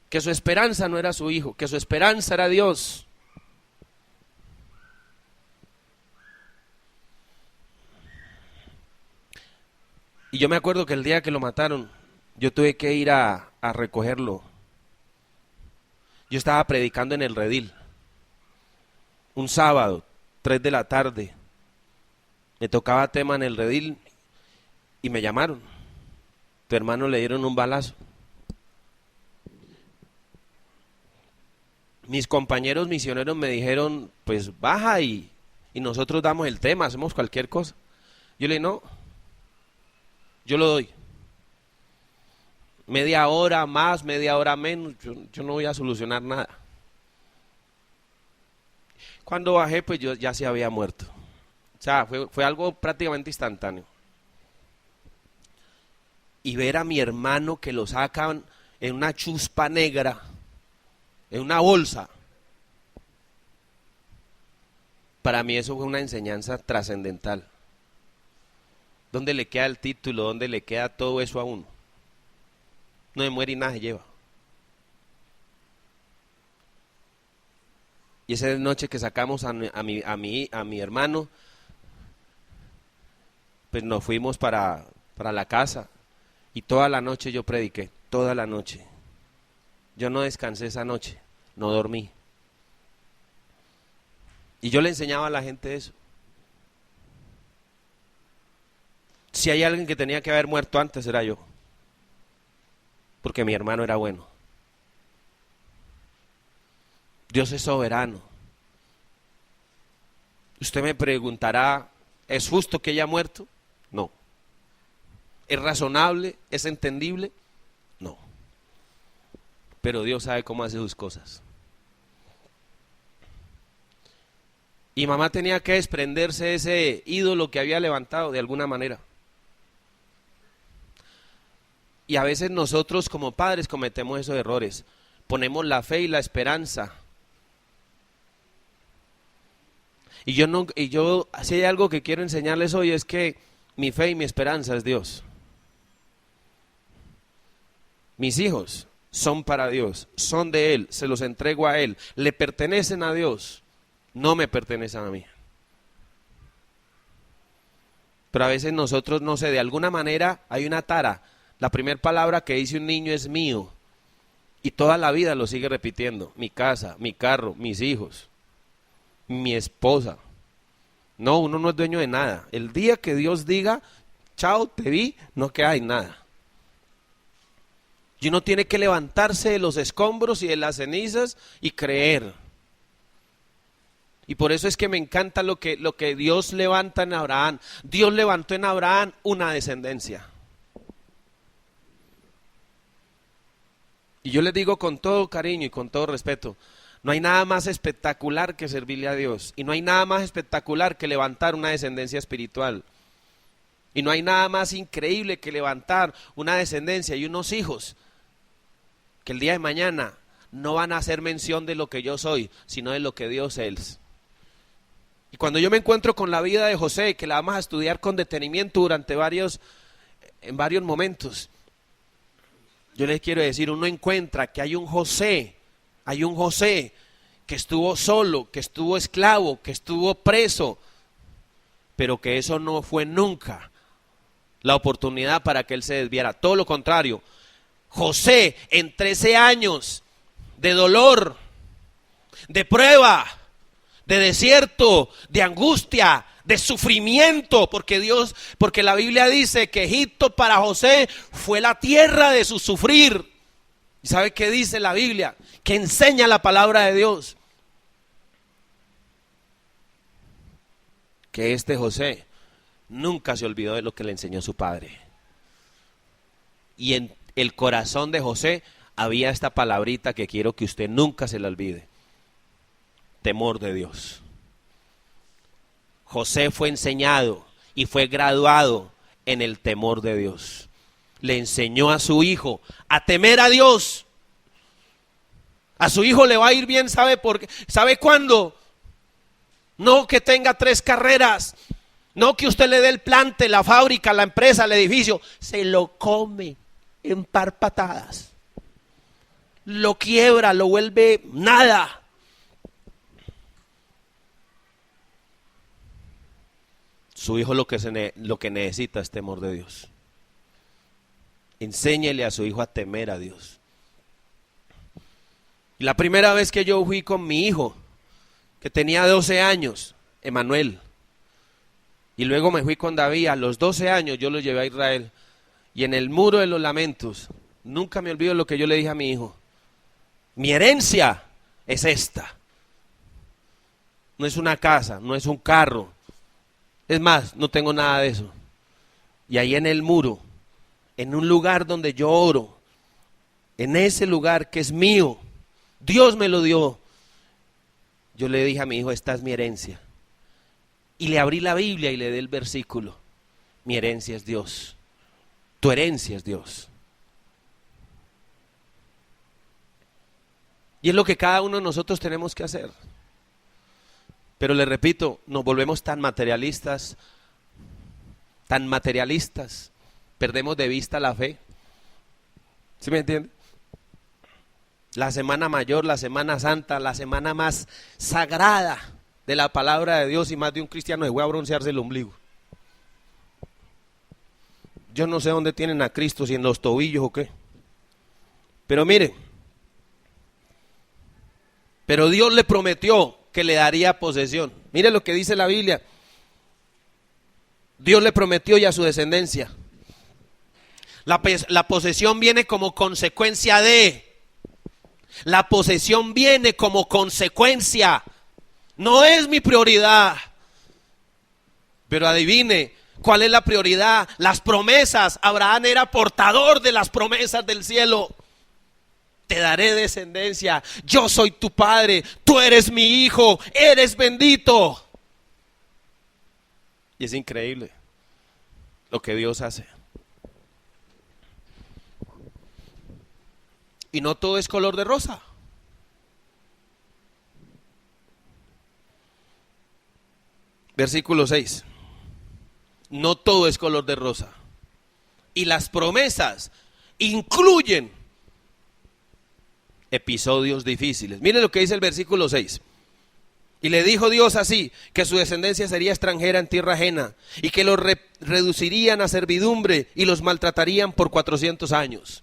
que su esperanza no era su hijo, que su esperanza era Dios. Y yo me acuerdo que el día que lo mataron, yo tuve que ir a recogerlo. Yo estaba predicando en el redil, un sábado, 3 de la tarde. Me tocaba tema en el redil y me llamaron. Tu hermano le dieron un balazo. Mis compañeros misioneros me dijeron, pues baja y nosotros damos el tema, hacemos cualquier cosa. Yo le dije, no, yo lo doy. Media hora más, media hora menos, yo no voy a solucionar nada. Cuando bajé, pues yo ya se había muerto. O sea, fue algo prácticamente instantáneo. Y ver a mi hermano que lo sacan en una chuspa negra, en una bolsa. Para mí eso fue una enseñanza trascendental. ¿Dónde le queda el título? ¿Dónde le queda todo eso a uno? No se muere y nada se lleva. Y esa noche que sacamos a mi hermano, pues nos fuimos para la casa. Y toda la noche yo prediqué, toda la noche. Yo no descansé esa noche, no dormí. Y yo le enseñaba a la gente eso. Si hay alguien que tenía que haber muerto antes, era yo. Porque mi hermano era bueno. Dios es soberano. Usted me preguntará, ¿es justo que haya muerto? No. ¿Es razonable? ¿Es entendible? No. Pero Dios sabe cómo hace sus cosas. Y mamá tenía que desprenderse de ese ídolo que había levantado de alguna manera. Y a veces nosotros como padres cometemos esos errores. Ponemos la fe y la esperanza. Y yo, si hay algo que quiero enseñarles hoy es que mi fe y mi esperanza es Dios. Mis hijos son para Dios, son de Él, se los entrego a Él, le pertenecen a Dios, no me pertenecen a mí. Pero a veces nosotros, no sé, de alguna manera hay una tara. La primera palabra que dice un niño es mío. Y toda la vida lo sigue repitiendo. Mi casa, mi carro, mis hijos, mi esposa. No, uno no es dueño de nada. El día que Dios diga, chao, te vi, no queda en nada. Y uno tiene que levantarse de los escombros y de las cenizas y creer. Y por eso es que me encanta lo que Dios levanta en Abraham. Dios levantó en Abraham una descendencia. Y yo les digo con todo cariño y con todo respeto, no hay nada más espectacular que servirle a Dios. Y no hay nada más espectacular que levantar una descendencia espiritual. Y no hay nada más increíble que levantar una descendencia y unos hijos que el día de mañana no van a hacer mención de lo que yo soy, sino de lo que Dios es. Y cuando yo me encuentro con la vida de José, que la vamos a estudiar con detenimiento en varios momentos, yo les quiero decir, uno encuentra que hay un José que estuvo solo, que estuvo esclavo, que estuvo preso, pero que eso no fue nunca la oportunidad para que él se desviara. Todo lo contrario, José en 13 años de dolor, de prueba, de desierto, de angustia, de sufrimiento, porque la Biblia dice que Egipto para José fue la tierra de su sufrir. ¿Y sabe qué dice la Biblia? Que enseña la palabra de Dios. Que este José nunca se olvidó de lo que le enseñó su padre. Y en el corazón de José había esta palabrita que quiero que usted nunca se la olvide: temor de Dios. José fue enseñado y fue graduado en el temor de Dios. Le enseñó a su hijo a temer a Dios. A su hijo le va a ir bien, ¿sabe por qué? ¿Sabe cuándo? No que tenga 3 carreras, no que usted le dé el plante, la fábrica, la empresa, el edificio. Se lo come en par patadas. Lo quiebra, lo vuelve nada. Su hijo lo que necesita es temor de Dios. Enséñele a su hijo a temer a Dios. La primera vez que yo fui con mi hijo, que tenía 12 años, Emanuel. Y luego me fui con David, a los 12 años yo lo llevé a Israel. Y en el muro de los lamentos, nunca me olvido lo que yo le dije a mi hijo. Mi herencia es esta. No es una casa, no es un carro. Es más, no tengo nada de eso. Y ahí en el muro, en un lugar donde yo oro, en ese lugar que es mío, Dios me lo dio. Yo le dije a mi hijo, esta es mi herencia. Y le abrí la Biblia y le di el versículo. Mi herencia es Dios. Tu herencia es Dios. Y es lo que cada uno de nosotros tenemos que hacer. Pero le repito, nos volvemos tan materialistas, perdemos de vista la fe. ¿Sí me entiende? La semana mayor, la semana santa, la semana más sagrada de la palabra de Dios, y más de un cristiano se fue a broncearse el ombligo. Yo no sé dónde tienen a Cristo, si en los tobillos o qué. Pero mire, pero Dios le prometió que le daría posesión. Mire lo que dice la Biblia. Dios le prometió y a su descendencia. La posesión viene como consecuencia de. La posesión viene como consecuencia. No es mi prioridad. Pero adivine, ¿cuál es la prioridad? Las promesas. Abraham era portador de las promesas del cielo. Te daré descendencia, yo soy tu padre, tú eres mi hijo, eres bendito. Y es increíble lo que Dios hace. Y no todo es color de rosa. Versículo 6. No todo es color de rosa. Y las promesas incluyen episodios difíciles. Miren lo que dice el versículo 6. Y le dijo Dios así, que su descendencia sería extranjera en tierra ajena, y que los reducirían a servidumbre y los maltratarían por 400 años.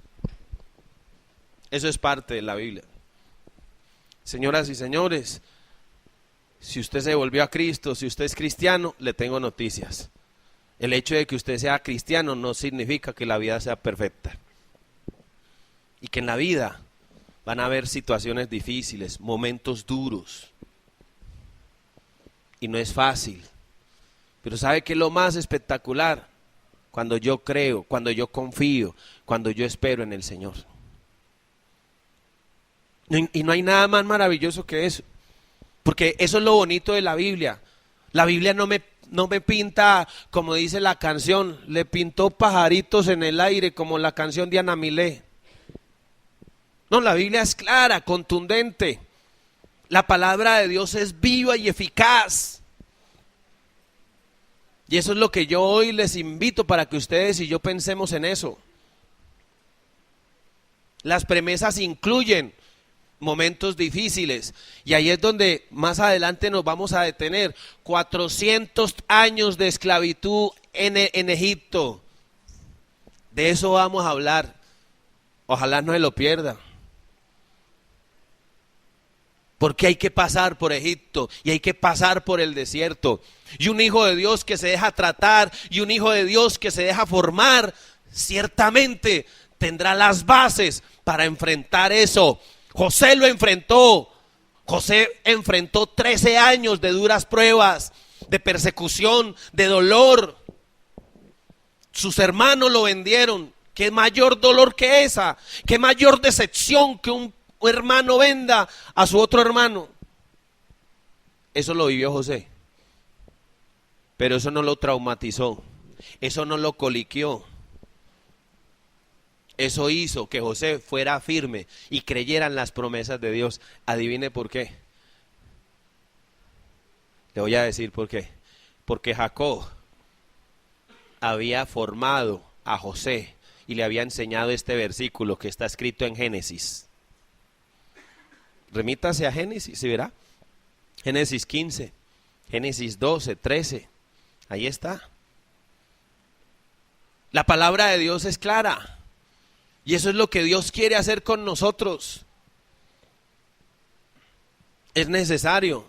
Eso es parte de la Biblia. Señoras y señores, si usted se volvió a Cristo, si usted es cristiano, le tengo noticias. El hecho de que usted sea cristiano no significa que la vida sea perfecta. Y que en la vida van a haber situaciones difíciles, momentos duros. Y no es fácil. Pero ¿sabe qué es lo más espectacular? Cuando yo creo, cuando yo confío, cuando yo espero en el Señor. Y no hay nada más maravilloso que eso. Porque eso es lo bonito de la Biblia. La Biblia no me pinta, como dice la canción, le pintó pajaritos en el aire, como la canción de Ana Milé. No, la Biblia es clara, contundente. La palabra de Dios es viva y eficaz. Y eso es lo que yo hoy les invito para que ustedes y yo pensemos en eso. Las promesas incluyen momentos difíciles. Y ahí es donde más adelante nos vamos a detener. 400 años de esclavitud en Egipto. De eso vamos a hablar. Ojalá no se lo pierda. Porque hay que pasar por Egipto y hay que pasar por el desierto. Y un hijo de Dios que se deja tratar y un hijo de Dios que se deja formar, ciertamente tendrá las bases para enfrentar eso. José lo enfrentó. José enfrentó 13 años de duras pruebas, de persecución, de dolor. Sus hermanos lo vendieron. ¿Qué mayor dolor que esa? ¿Qué mayor decepción que un hermano venda a su otro hermano? Eso lo vivió José. Pero eso no lo traumatizó. Eso no lo coliqueó. Eso hizo que José fuera firme y creyera en las promesas de Dios. Adivine por qué. Le voy a decir por qué. Porque Jacob había formado a José y le había enseñado este versículo que está escrito en Génesis. Remítase a Génesis y verá. Génesis 15, Génesis 12, 13. Ahí está. La palabra de Dios es clara. Y eso es lo que Dios quiere hacer con nosotros. Es necesario.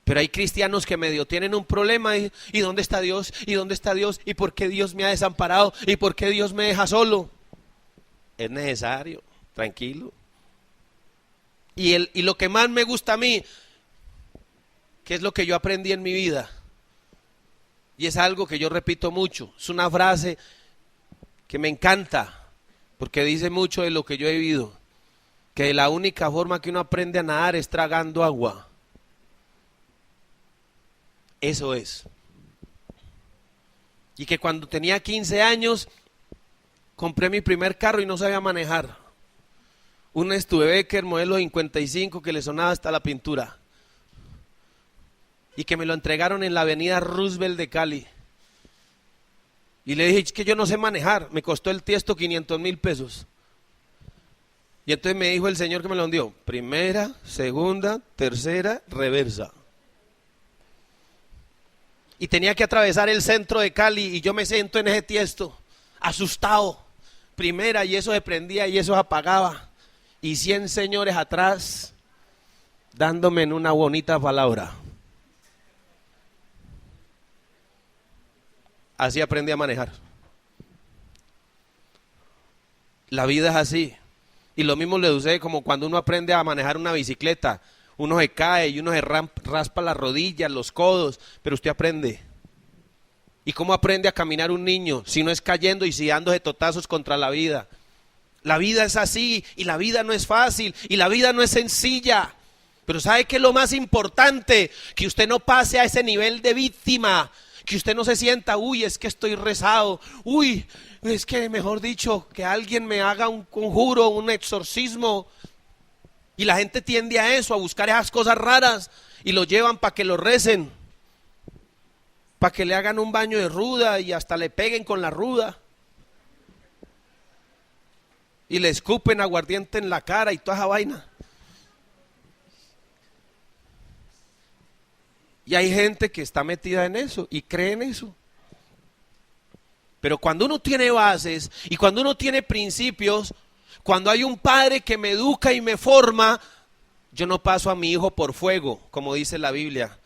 Pero hay cristianos que medio tienen un problema y ¿dónde está Dios? ¿Y dónde está Dios? ¿Y por qué Dios me ha desamparado? ¿Y por qué Dios me deja solo? Es necesario, tranquilo. Y lo que más me gusta a mí, que es lo que yo aprendí en mi vida, y es algo que yo repito mucho, es una frase que me encanta, porque dice mucho de lo que yo he vivido, que la única forma que uno aprende a nadar es tragando agua. Eso es. Y que cuando tenía 15 años, compré mi primer carro y no sabía manejar. Un Studebaker modelo 55 que le sonaba hasta la pintura. Y que me lo entregaron en la avenida Roosevelt de Cali. Y le dije, es que yo no sé manejar, me costó el tiesto 500.000 pesos. Y entonces me dijo el señor que me lo dio, primera, segunda, tercera, reversa. Y tenía que atravesar el centro de Cali y yo me siento en ese tiesto, asustado. Primera, y eso se prendía y eso se apagaba. Y 100 señores atrás dándome en una bonita palabra. Así aprendí a manejar. La vida es así. Y lo mismo le sucede como cuando uno aprende a manejar una bicicleta. Uno se cae y uno se raspa las rodillas, los codos, pero usted aprende. ¿Y cómo aprende a caminar un niño si no es cayendo y si dándose totazos contra la vida? La vida es así y la vida no es fácil y la vida no es sencilla. Pero ¿sabe qué es lo más importante? Que usted no pase a ese nivel de víctima. Que usted no se sienta, uy, es que estoy rezado, uy, es que mejor dicho, que alguien me haga un conjuro, un exorcismo. Y la gente tiende a eso, a buscar esas cosas raras y lo llevan para que lo recen, para que le hagan un baño de ruda y hasta le peguen con la ruda. Y le escupen aguardiente en la cara y toda esa vaina. Y hay gente que está metida en eso y cree en eso. Pero cuando uno tiene bases y cuando uno tiene principios, cuando hay un padre que me educa y me forma, yo no paso a mi hijo por fuego, como dice la Biblia.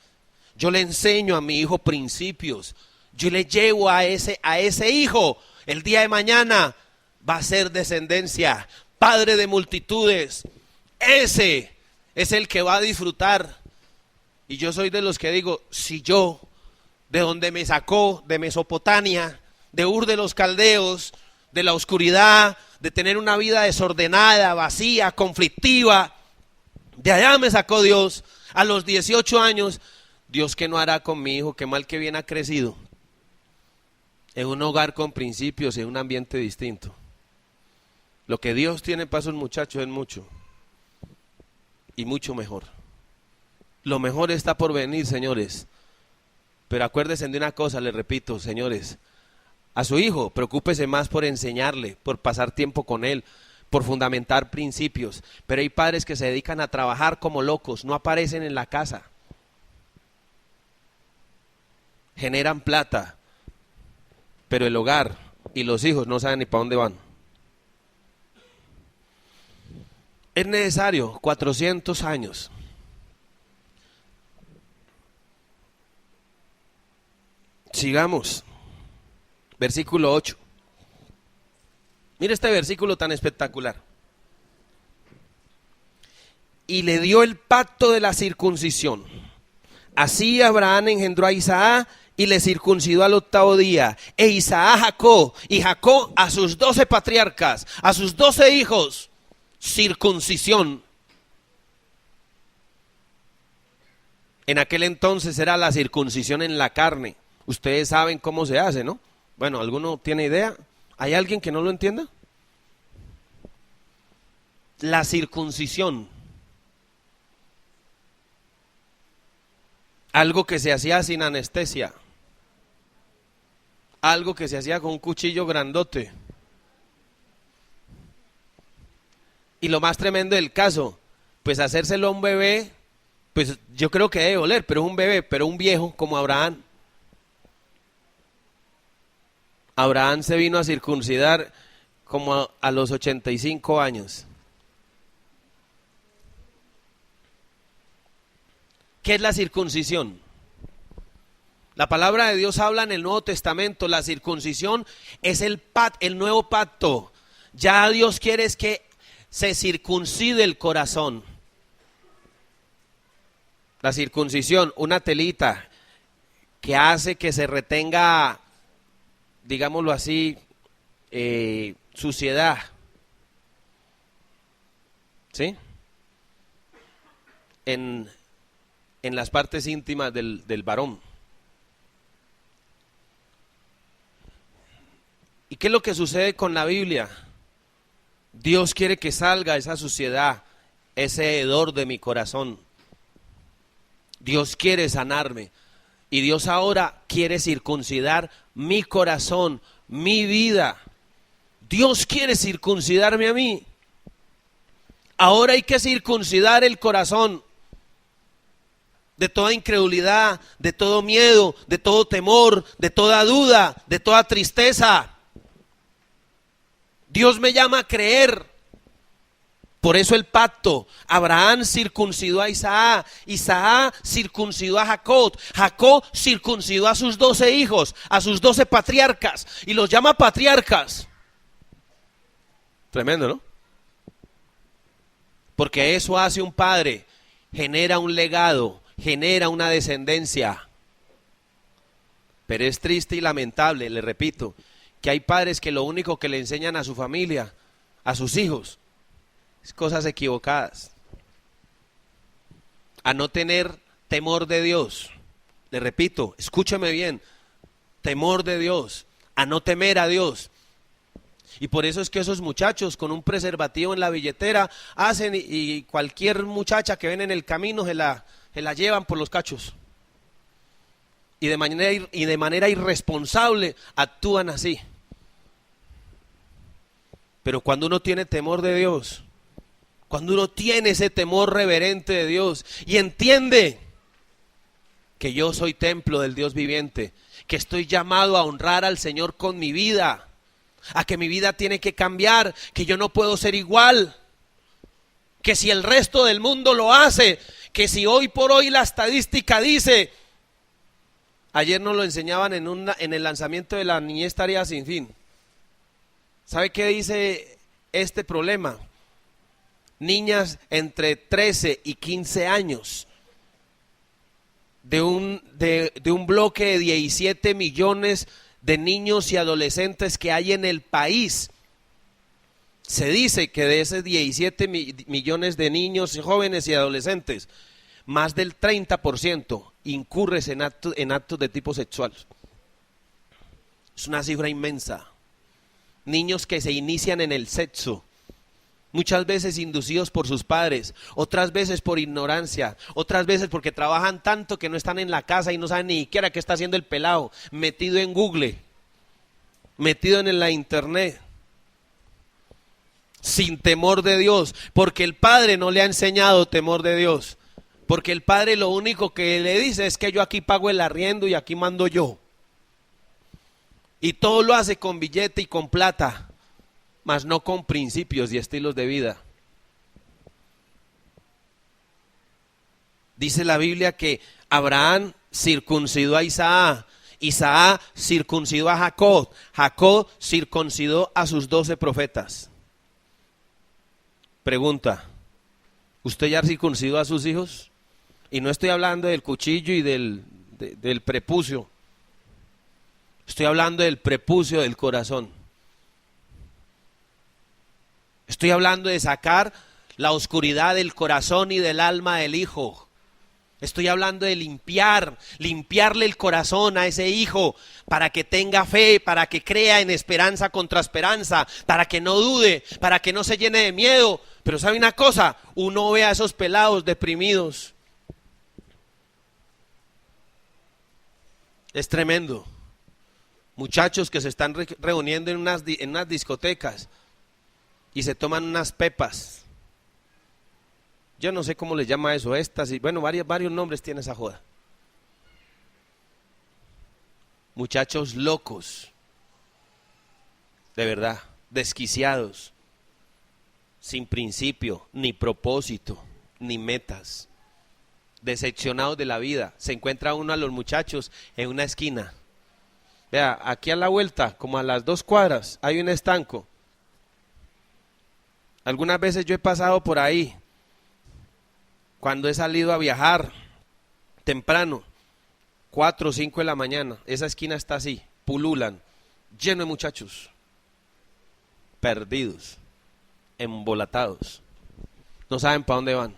Yo le enseño a mi hijo principios. Yo le llevo a ese hijo, el día de mañana va a ser descendencia, padre de multitudes. Ese es el que va a disfrutar. Y yo soy de los que digo, si yo, de donde me sacó, de Mesopotamia, de Ur de los Caldeos, de la oscuridad, de tener una vida desordenada, vacía, conflictiva, de allá me sacó Dios a los 18 años. Dios, ¿qué no hará con mi hijo? Qué mal que bien ha crecido. En un hogar con principios, en un ambiente distinto. Lo que Dios tiene para esos muchachos es mucho. Y mucho mejor. Lo mejor está por venir, señores. Pero acuérdense de una cosa, les repito, señores. A su hijo, preocúpese más por enseñarle, por pasar tiempo con él, por fundamentar principios. Pero hay padres que se dedican a trabajar como locos, no aparecen en la casa. Generan plata, pero el hogar y los hijos no saben ni para dónde van. Es necesario 400 años. Sigamos. Versículo 8. Mira este versículo tan espectacular. Y le dio el pacto de la circuncisión. Así Abraham engendró a Isaac y le circuncidó al 8º día. E Isaac a Jacob, y Jacob a sus 12 patriarcas, a sus 12 hijos, circuncisión. En aquel entonces era la circuncisión en la carne. Ustedes saben cómo se hace, ¿no? Bueno, ¿alguno tiene idea? ¿Hay alguien que no lo entienda? La circuncisión. Algo que se hacía sin anestesia. Algo que se hacía con un cuchillo grandote. Y lo más tremendo del caso, pues hacérselo a un bebé, pues yo creo que debe doler, pero es un bebé, pero un viejo como Abraham. Abraham se vino a circuncidar como a los 85 años. ¿Qué es la circuncisión? La palabra de Dios habla en el Nuevo Testamento. La circuncisión es el nuevo pacto. Ya Dios quiere es que se circuncide el corazón. La circuncisión, una telita que hace que se retenga, digámoslo así, suciedad. ¿Sí? En las partes íntimas del varón. ¿Y qué es lo que sucede con la Biblia? Dios quiere que salga esa suciedad, ese hedor de mi corazón. Dios quiere sanarme. Y Dios ahora quiere circuncidar mi corazón, mi vida. Dios quiere circuncidarme a mí. Ahora hay que circuncidar el corazón de toda incredulidad, de todo miedo, de todo temor, de toda duda, de toda tristeza. Dios me llama a creer. Por eso el pacto. Abraham circuncidó a Isaac, Isaac circuncidó a Jacob, Jacob circuncidó a sus 12 hijos, a sus 12 patriarcas, y los llama patriarcas. Tremendo, ¿no? Porque eso hace un padre, genera un legado, genera una descendencia. Pero es triste y lamentable, le repito, que hay padres que lo único que le enseñan a su familia, a sus hijos, es cosas equivocadas. A no tener temor de Dios. Le repito, escúcheme bien, temor de Dios, a no temer a Dios. Y por eso es que esos muchachos con un preservativo en la billetera hacen y cualquier muchacha que ven en el camino se la llevan por los cachos. Y de manera irresponsable actúan así. Pero cuando uno tiene temor de Dios, cuando uno tiene ese temor reverente de Dios y entiende que yo soy templo del Dios viviente, que estoy llamado a honrar al Señor con mi vida, a que mi vida tiene que cambiar, que yo no puedo ser igual, que si el resto del mundo lo hace, que si hoy por hoy la estadística dice, ayer nos lo enseñaban en el lanzamiento de la Niñez Tarea Sin Fin. ¿Sabe qué dice este problema? Niñas entre 13 y 15 años, de un bloque de 17 millones de niños y adolescentes que hay en el país. Se dice que de esos 17 millones de niños, jóvenes y adolescentes, más del 30% incurre en actos de tipo sexual. Es una cifra inmensa. Niños que se inician en el sexo, muchas veces inducidos por sus padres, otras veces por ignorancia, otras veces porque trabajan tanto que no están en la casa y no saben ni siquiera qué está haciendo el pelado, metido en Google, metido en la internet, sin temor de Dios, porque el padre no le ha enseñado temor de Dios, porque el padre lo único que le dice es que yo aquí pago el arriendo y aquí mando yo. Y todo lo hace con billete y con plata, mas no con principios y estilos de vida. Dice la Biblia que Abraham circuncidó a Isaac, Isaac circuncidó a Jacob, Jacob circuncidó a sus 12 profetas. Pregunta, ¿usted ya circuncidó a sus hijos? Y no estoy hablando del cuchillo y del prepucio. Estoy hablando del prepucio del corazón. Estoy hablando de sacar la oscuridad del corazón y del alma del hijo. Estoy hablando de limpiarle el corazón a ese hijo para que tenga fe, para que crea en esperanza contra esperanza, para que no dude, para que no se llene de miedo. Pero ¿sabe una cosa? Uno ve a esos pelados deprimidos. Es tremendo. Muchachos que se están reuniendo en unas discotecas y se toman unas pepas. Yo no sé cómo les llama eso, estas, y bueno, varios nombres tiene esa joda. Muchachos locos, de verdad, desquiciados, sin principio, ni propósito, ni metas. decepcionados de la vida. Se encuentra uno a los muchachos en una esquina. Vea, aquí a la vuelta, como a las 2 cuadras, hay un estanco. Algunas veces yo he pasado por ahí, cuando he salido a viajar temprano, 4 o 5 de la mañana, esa esquina está así, pululan, lleno de muchachos, perdidos, embolatados, no saben para dónde van.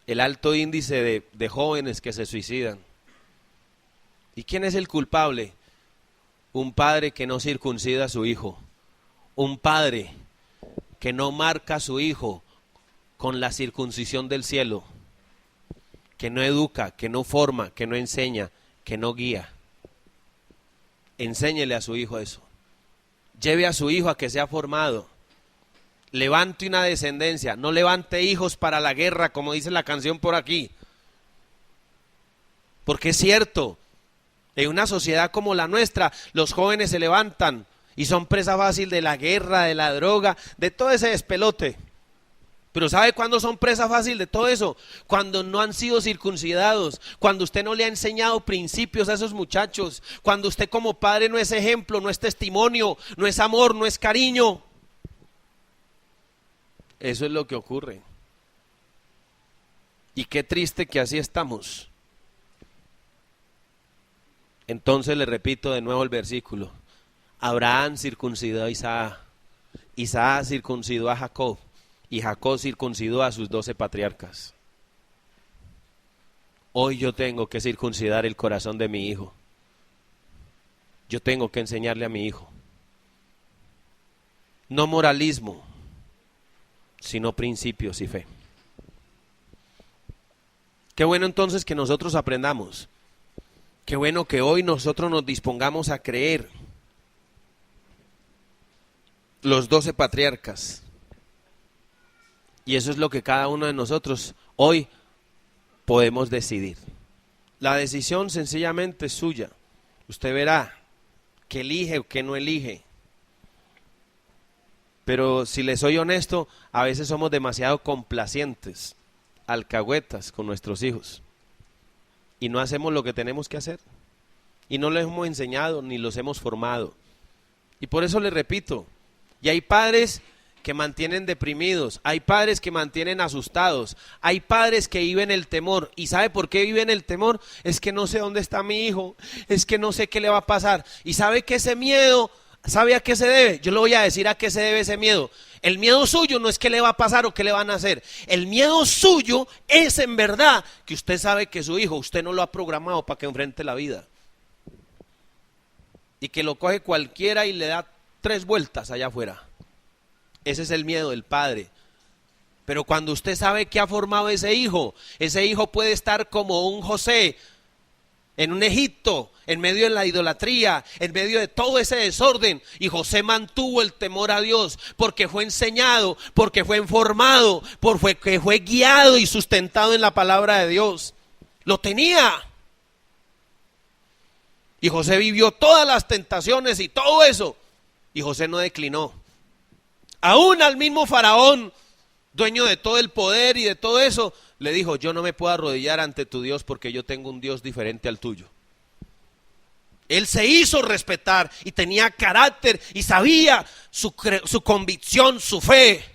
El alto índice de jóvenes que se suicidan. ¿Y quién es el culpable? Un padre que no circuncida a su hijo, un padre que no marca a su hijo con la circuncisión del cielo, que no educa, que no forma, que no enseña, que no guía. Enséñele a su hijo eso. Lleve a su hijo a que sea formado. Levante una descendencia, no levante hijos para la guerra, como dice la canción por aquí. Porque es cierto, en una sociedad como la nuestra, los jóvenes se levantan y son presa fácil de la guerra, de la droga, de todo ese despelote. Pero ¿sabe cuándo son presa fácil de todo eso? Cuando no han sido circuncidados, cuando usted no le ha enseñado principios a esos muchachos, cuando usted como padre no es ejemplo, no es testimonio, no es amor, no es cariño. Eso es lo que ocurre. Y qué triste que así estamos. Entonces le repito de nuevo el versículo. Abraham circuncidó a Isaac, Isaac circuncidó a Jacob, y Jacob circuncidó a sus 12 patriarcas. Hoy yo tengo que circuncidar el corazón de mi hijo. Yo tengo que enseñarle a mi hijo. No moralismo, sino principios y fe. Qué bueno entonces que nosotros aprendamos. Qué bueno que hoy nosotros nos dispongamos a creer los 12 patriarcas. Y eso es lo que cada uno de nosotros hoy podemos decidir. La decisión sencillamente es suya. Usted verá que elige o que no elige. Pero si le soy honesto, a veces somos demasiado complacientes, alcahuetas con nuestros hijos. Y no hacemos lo que tenemos que hacer. Y no les hemos enseñado ni los hemos formado. Y por eso les repito, y hay padres que mantienen deprimidos, hay padres que mantienen asustados, hay padres que viven el temor. ¿Y sabe por qué viven el temor? Es que no sé dónde está mi hijo, es que no sé qué le va a pasar. Y sabe que ese miedo, ¿sabe a qué se debe? Yo le voy a decir a qué se debe ese miedo. El miedo suyo no es qué le va a pasar o qué le van a hacer. El miedo suyo es en verdad que usted sabe que su hijo, usted no lo ha programado para que enfrente la vida. Y que lo coge cualquiera y le da 3 vueltas allá afuera. Ese es el miedo del padre. Pero cuando usted sabe que ha formado ese hijo puede estar como un José en un Egipto, en medio de la idolatría, en medio de todo ese desorden. Y José mantuvo el temor a Dios porque fue enseñado, porque fue informado, porque fue guiado y sustentado en la palabra de Dios. Lo tenía. Y José vivió todas las tentaciones y todo eso. Y José no declinó. Aún al mismo faraón, dueño de todo el poder y de todo eso, le dijo: yo no me puedo arrodillar ante tu Dios porque yo tengo un Dios diferente al tuyo. Él se hizo respetar y tenía carácter y sabía su convicción, su fe.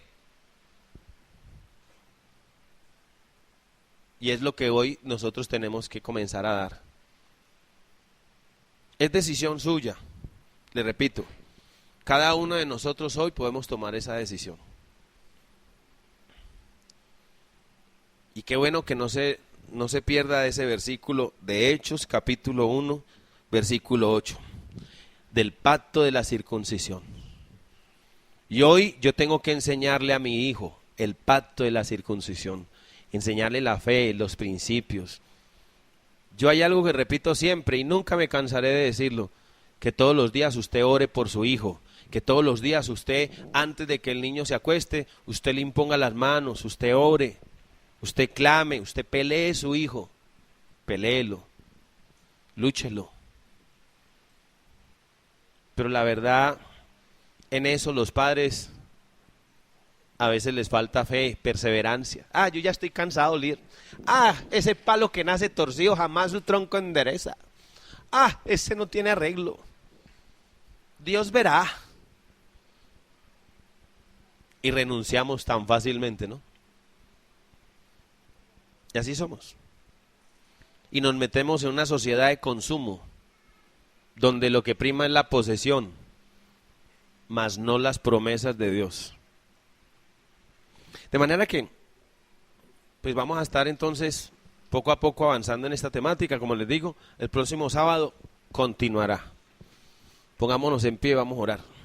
Y es lo que hoy nosotros tenemos que comenzar a dar. Es decisión suya, le repito. Cada uno de nosotros hoy podemos tomar esa decisión. Y qué bueno que no se pierda ese versículo de Hechos, capítulo 1, versículo 8, del pacto de la circuncisión. Y hoy yo tengo que enseñarle a mi hijo el pacto de la circuncisión, enseñarle la fe, los principios. Yo hay algo que repito siempre y nunca me cansaré de decirlo, que todos los días usted ore por su hijo, que todos los días usted, antes de que el niño se acueste, usted le imponga las manos, usted ore, usted clame, usted pelee su hijo, peléelo, lúchelo. Pero la verdad, en eso los padres A veces les falta fe, perseverancia. Yo ya estoy cansado, líder. Ese palo que nace torcido jamás su tronco endereza. Ese no tiene arreglo. Dios verá. Y renunciamos tan fácilmente, ¿no? Y así somos. Y nos metemos en una sociedad de consumo, donde lo que prima es la posesión, mas no las promesas de Dios. De manera que, pues vamos a estar entonces poco a poco avanzando en esta temática. Como les digo, el próximo sábado continuará. Pongámonos en pie, vamos a orar.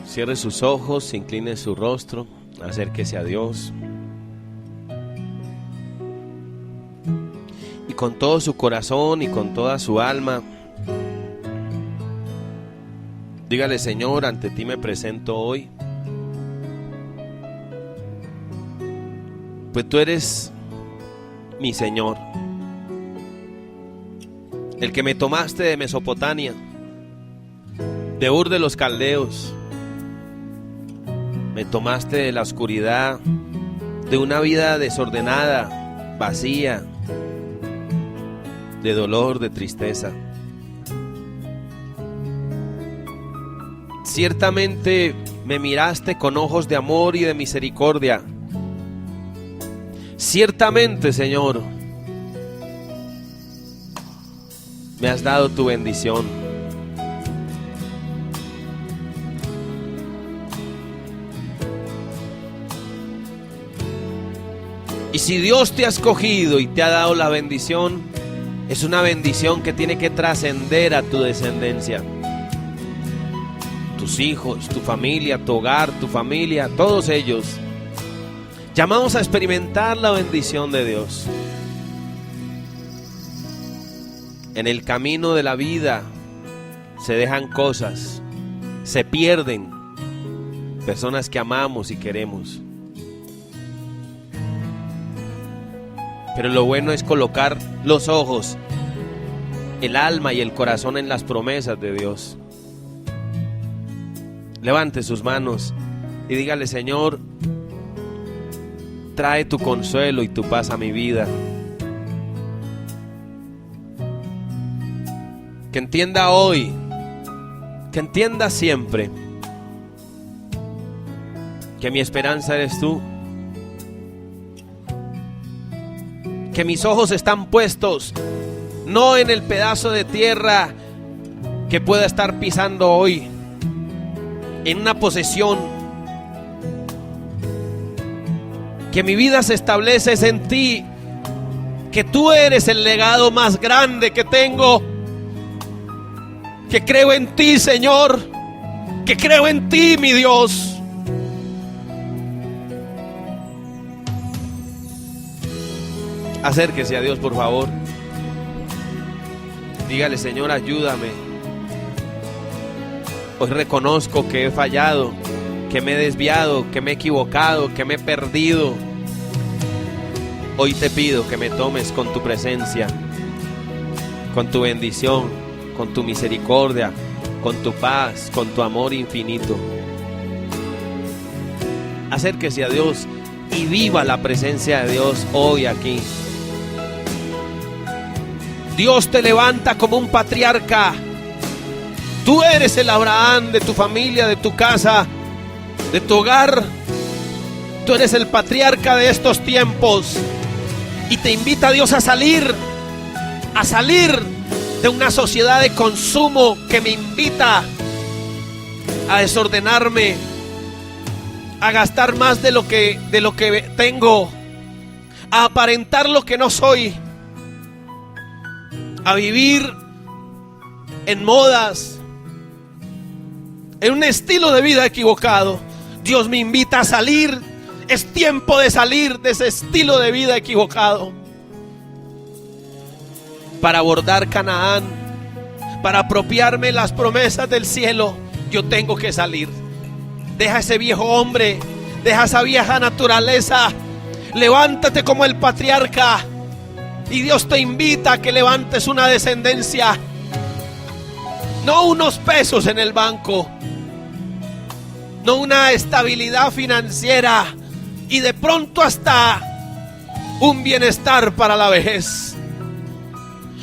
Cierre sus ojos, incline su rostro, acérquese a Dios. Y con todo su corazón y con toda su alma, dígale: Señor, ante ti me presento hoy. Pues tú eres mi Señor, el que me tomaste de Mesopotamia, de Ur de los Caldeos. Me tomaste de la oscuridad, de una vida desordenada, vacía, de dolor, de tristeza. Ciertamente me miraste con ojos de amor y de misericordia. Ciertamente, Señor, me has dado tu bendición. Y si Dios te ha escogido y te ha dado la bendición, es una bendición que tiene que trascender a tu descendencia. Tus hijos, tu familia, tu hogar, tu familia, todos ellos. Llamados a experimentar la bendición de Dios. En el camino de la vida se dejan cosas, se pierden personas que amamos y queremos. Pero lo bueno es colocar los ojos, el alma y el corazón en las promesas de Dios. Levante sus manos y dígale: Señor, trae tu consuelo y tu paz a mi vida. Que entienda hoy, que entienda siempre, que mi esperanza eres tú. Que mis ojos están puestos no en el pedazo de tierra que pueda estar pisando hoy, en una posesión. Que mi vida se establece en ti, que tú eres el legado más grande que tengo. Que creo en ti, Señor, que creo en ti, mi Dios. Acérquese a Dios, por favor. Dígale: Señor, ayúdame. Hoy reconozco que he fallado, que me he desviado, que me he equivocado, que me he perdido. Hoy te pido que me tomes con tu presencia, con tu bendición, con tu misericordia, con tu paz, con tu amor infinito. Acérquese a Dios y viva la presencia de Dios hoy aquí. Dios te levanta como un patriarca. Tú eres el Abraham de tu familia, de tu casa, de tu hogar. Tú eres el patriarca de estos tiempos. Y te invita a Dios a salir de una sociedad de consumo que me invita a desordenarme, a gastar más de lo que tengo, a aparentar lo que no soy, a vivir en modas, en un estilo de vida equivocado. Dios me invita a salir. Es tiempo de salir de ese estilo de vida equivocado. Para abordar Canaán, para apropiarme las promesas del cielo, yo tengo que salir. Deja ese viejo hombre, deja esa vieja naturaleza. Levántate como el patriarca. Y Dios te invita a que levantes una descendencia. No unos pesos en el banco, no una estabilidad financiera y de pronto hasta un bienestar para la vejez.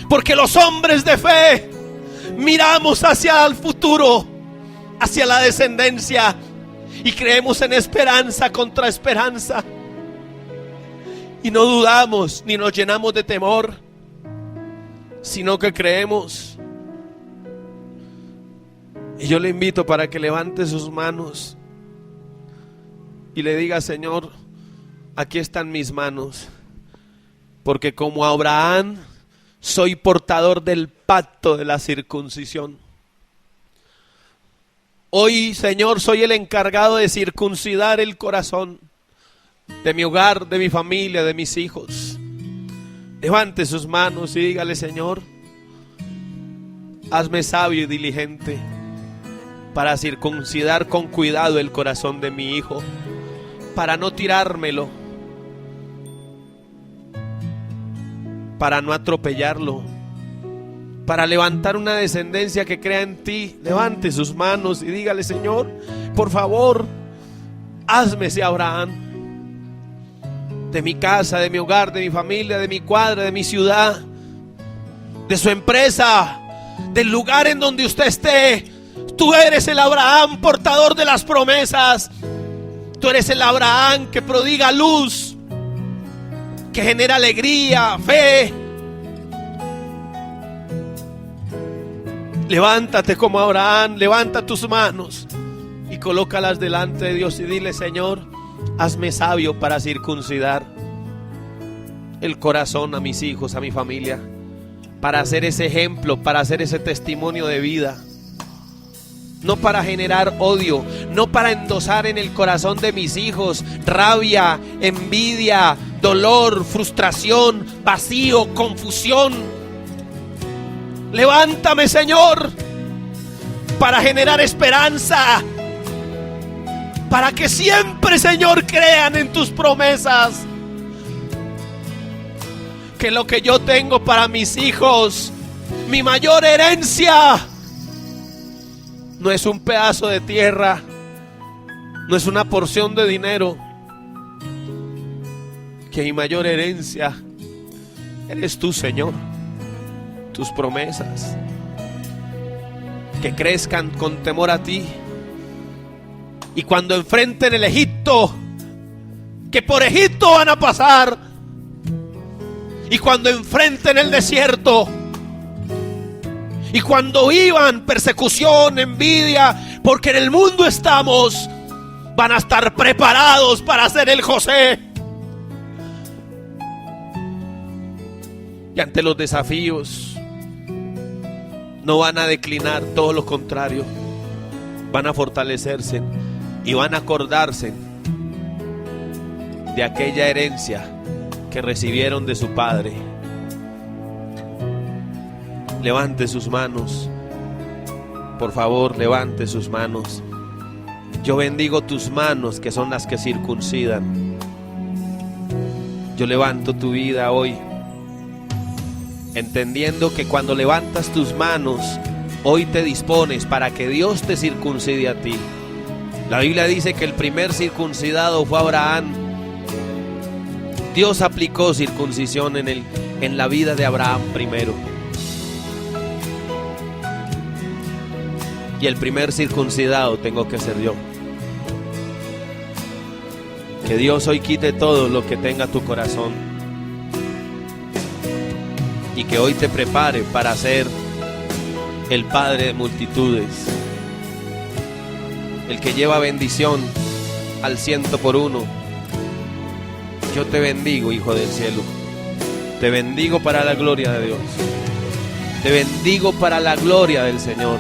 Porque los hombres de fe miramos hacia el futuro, hacia la descendencia, y creemos en esperanza contra esperanza. Y no dudamos ni nos llenamos de temor, sino que creemos. Y yo le invito para que levante sus manos y le diga: Señor, aquí están mis manos, porque como Abraham soy portador del pacto de la circuncisión. Hoy, Señor, soy el encargado de circuncidar el corazón de mi hogar, de mi familia, de mis hijos. Levante sus manos y dígale: Señor, hazme sabio y diligente para circuncidar con cuidado el corazón de mi hijo, para no tirármelo, para no atropellarlo, para levantar una descendencia que crea en ti. Levante sus manos y dígale: Señor, por favor, hazme ese Abraham, de mi casa, de mi hogar, de mi familia, de mi cuadra, de mi ciudad, de su empresa, del lugar en donde usted esté. Tú eres el Abraham portador de las promesas. Tú eres el Abraham que prodiga luz, que genera alegría, fe. Levántate como Abraham, levanta tus manos y colócalas delante de Dios y dile: Señor, hazme sabio para circuncidar el corazón a mis hijos, a mi familia, para hacer ese ejemplo, para hacer ese testimonio de vida. No para generar odio, no para endosar en el corazón de mis hijos rabia, envidia, dolor, frustración, vacío, confusión. Levántame, Señor, para generar esperanza, para que siempre, Señor, crean en tus promesas. Que lo que yo tengo para mis hijos, mi mayor herencia, no es un pedazo de tierra, no es una porción de dinero. Que mi mayor herencia eres tú, Señor, tus promesas. Que crezcan con temor a ti. Y cuando enfrenten el Egipto, que por Egipto van a pasar, y cuando enfrenten el desierto, y cuando vivan persecución, envidia, porque en el mundo estamos, van a estar preparados para ser el José. Y ante los desafíos no van a declinar, todo lo contrario, van a fortalecerse y van a acordarse de aquella herencia que recibieron de su padre. Levante sus manos, por favor, levante sus manos. Yo bendigo tus manos, que son las que circuncidan. Yo levanto tu vida hoy, entendiendo que cuando levantas tus manos, hoy te dispones para que Dios te circuncide a ti. La Biblia dice que el primer circuncidado fue Abraham. Dios aplicó circuncisión en la vida de Abraham primero. Y el primer circuncidado tengo que ser yo. Que Dios hoy quite todo lo que tenga tu corazón. Y que hoy te prepare para ser el Padre de multitudes. El que lleva bendición al 100%. Yo te bendigo, Hijo del cielo. Te bendigo para la gloria de Dios. Te bendigo para la gloria del Señor.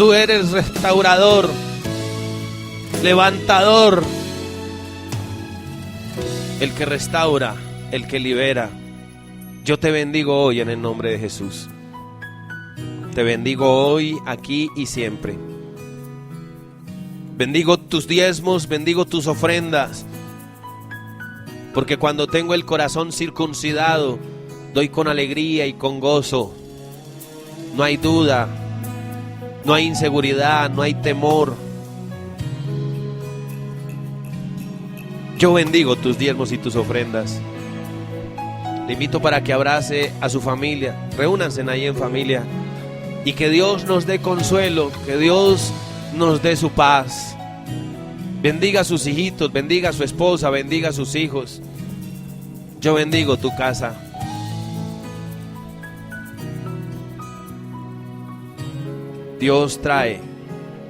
Tú eres restaurador, levantador, el que restaura, el que libera. Yo te bendigo hoy en el nombre de Jesús. Te bendigo hoy, aquí y siempre. Bendigo tus diezmos, bendigo tus ofrendas, porque cuando tengo el corazón circuncidado, doy con alegría y con gozo. No hay duda, no hay inseguridad, no hay temor. Yo bendigo tus diezmos y tus ofrendas. Le invito para que abrace a su familia. Reúnanse ahí en familia. Y que Dios nos dé consuelo, que Dios nos dé su paz. Bendiga a sus hijitos, bendiga a su esposa, bendiga a sus hijos. Yo bendigo tu casa. Dios trae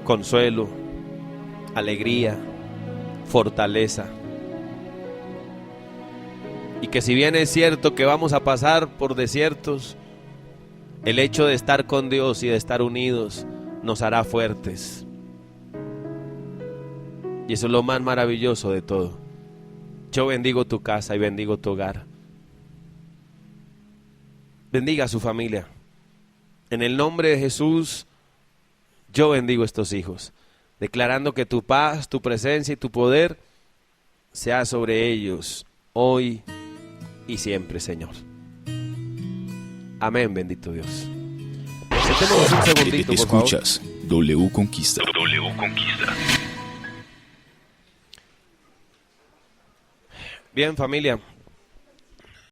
consuelo, alegría, fortaleza. Y que si bien es cierto que vamos a pasar por desiertos, el hecho de estar con Dios y de estar unidos nos hará fuertes. Y eso es lo más maravilloso de todo. Yo bendigo tu casa y bendigo tu hogar. Bendiga a su familia. En el nombre de Jesús, yo bendigo a estos hijos, declarando que tu paz, tu presencia y tu poder sea sobre ellos hoy y siempre, Señor. Amén, bendito Dios. Sentémonos un segundito, por favor. Escuchas W Conquista. Bien, familia.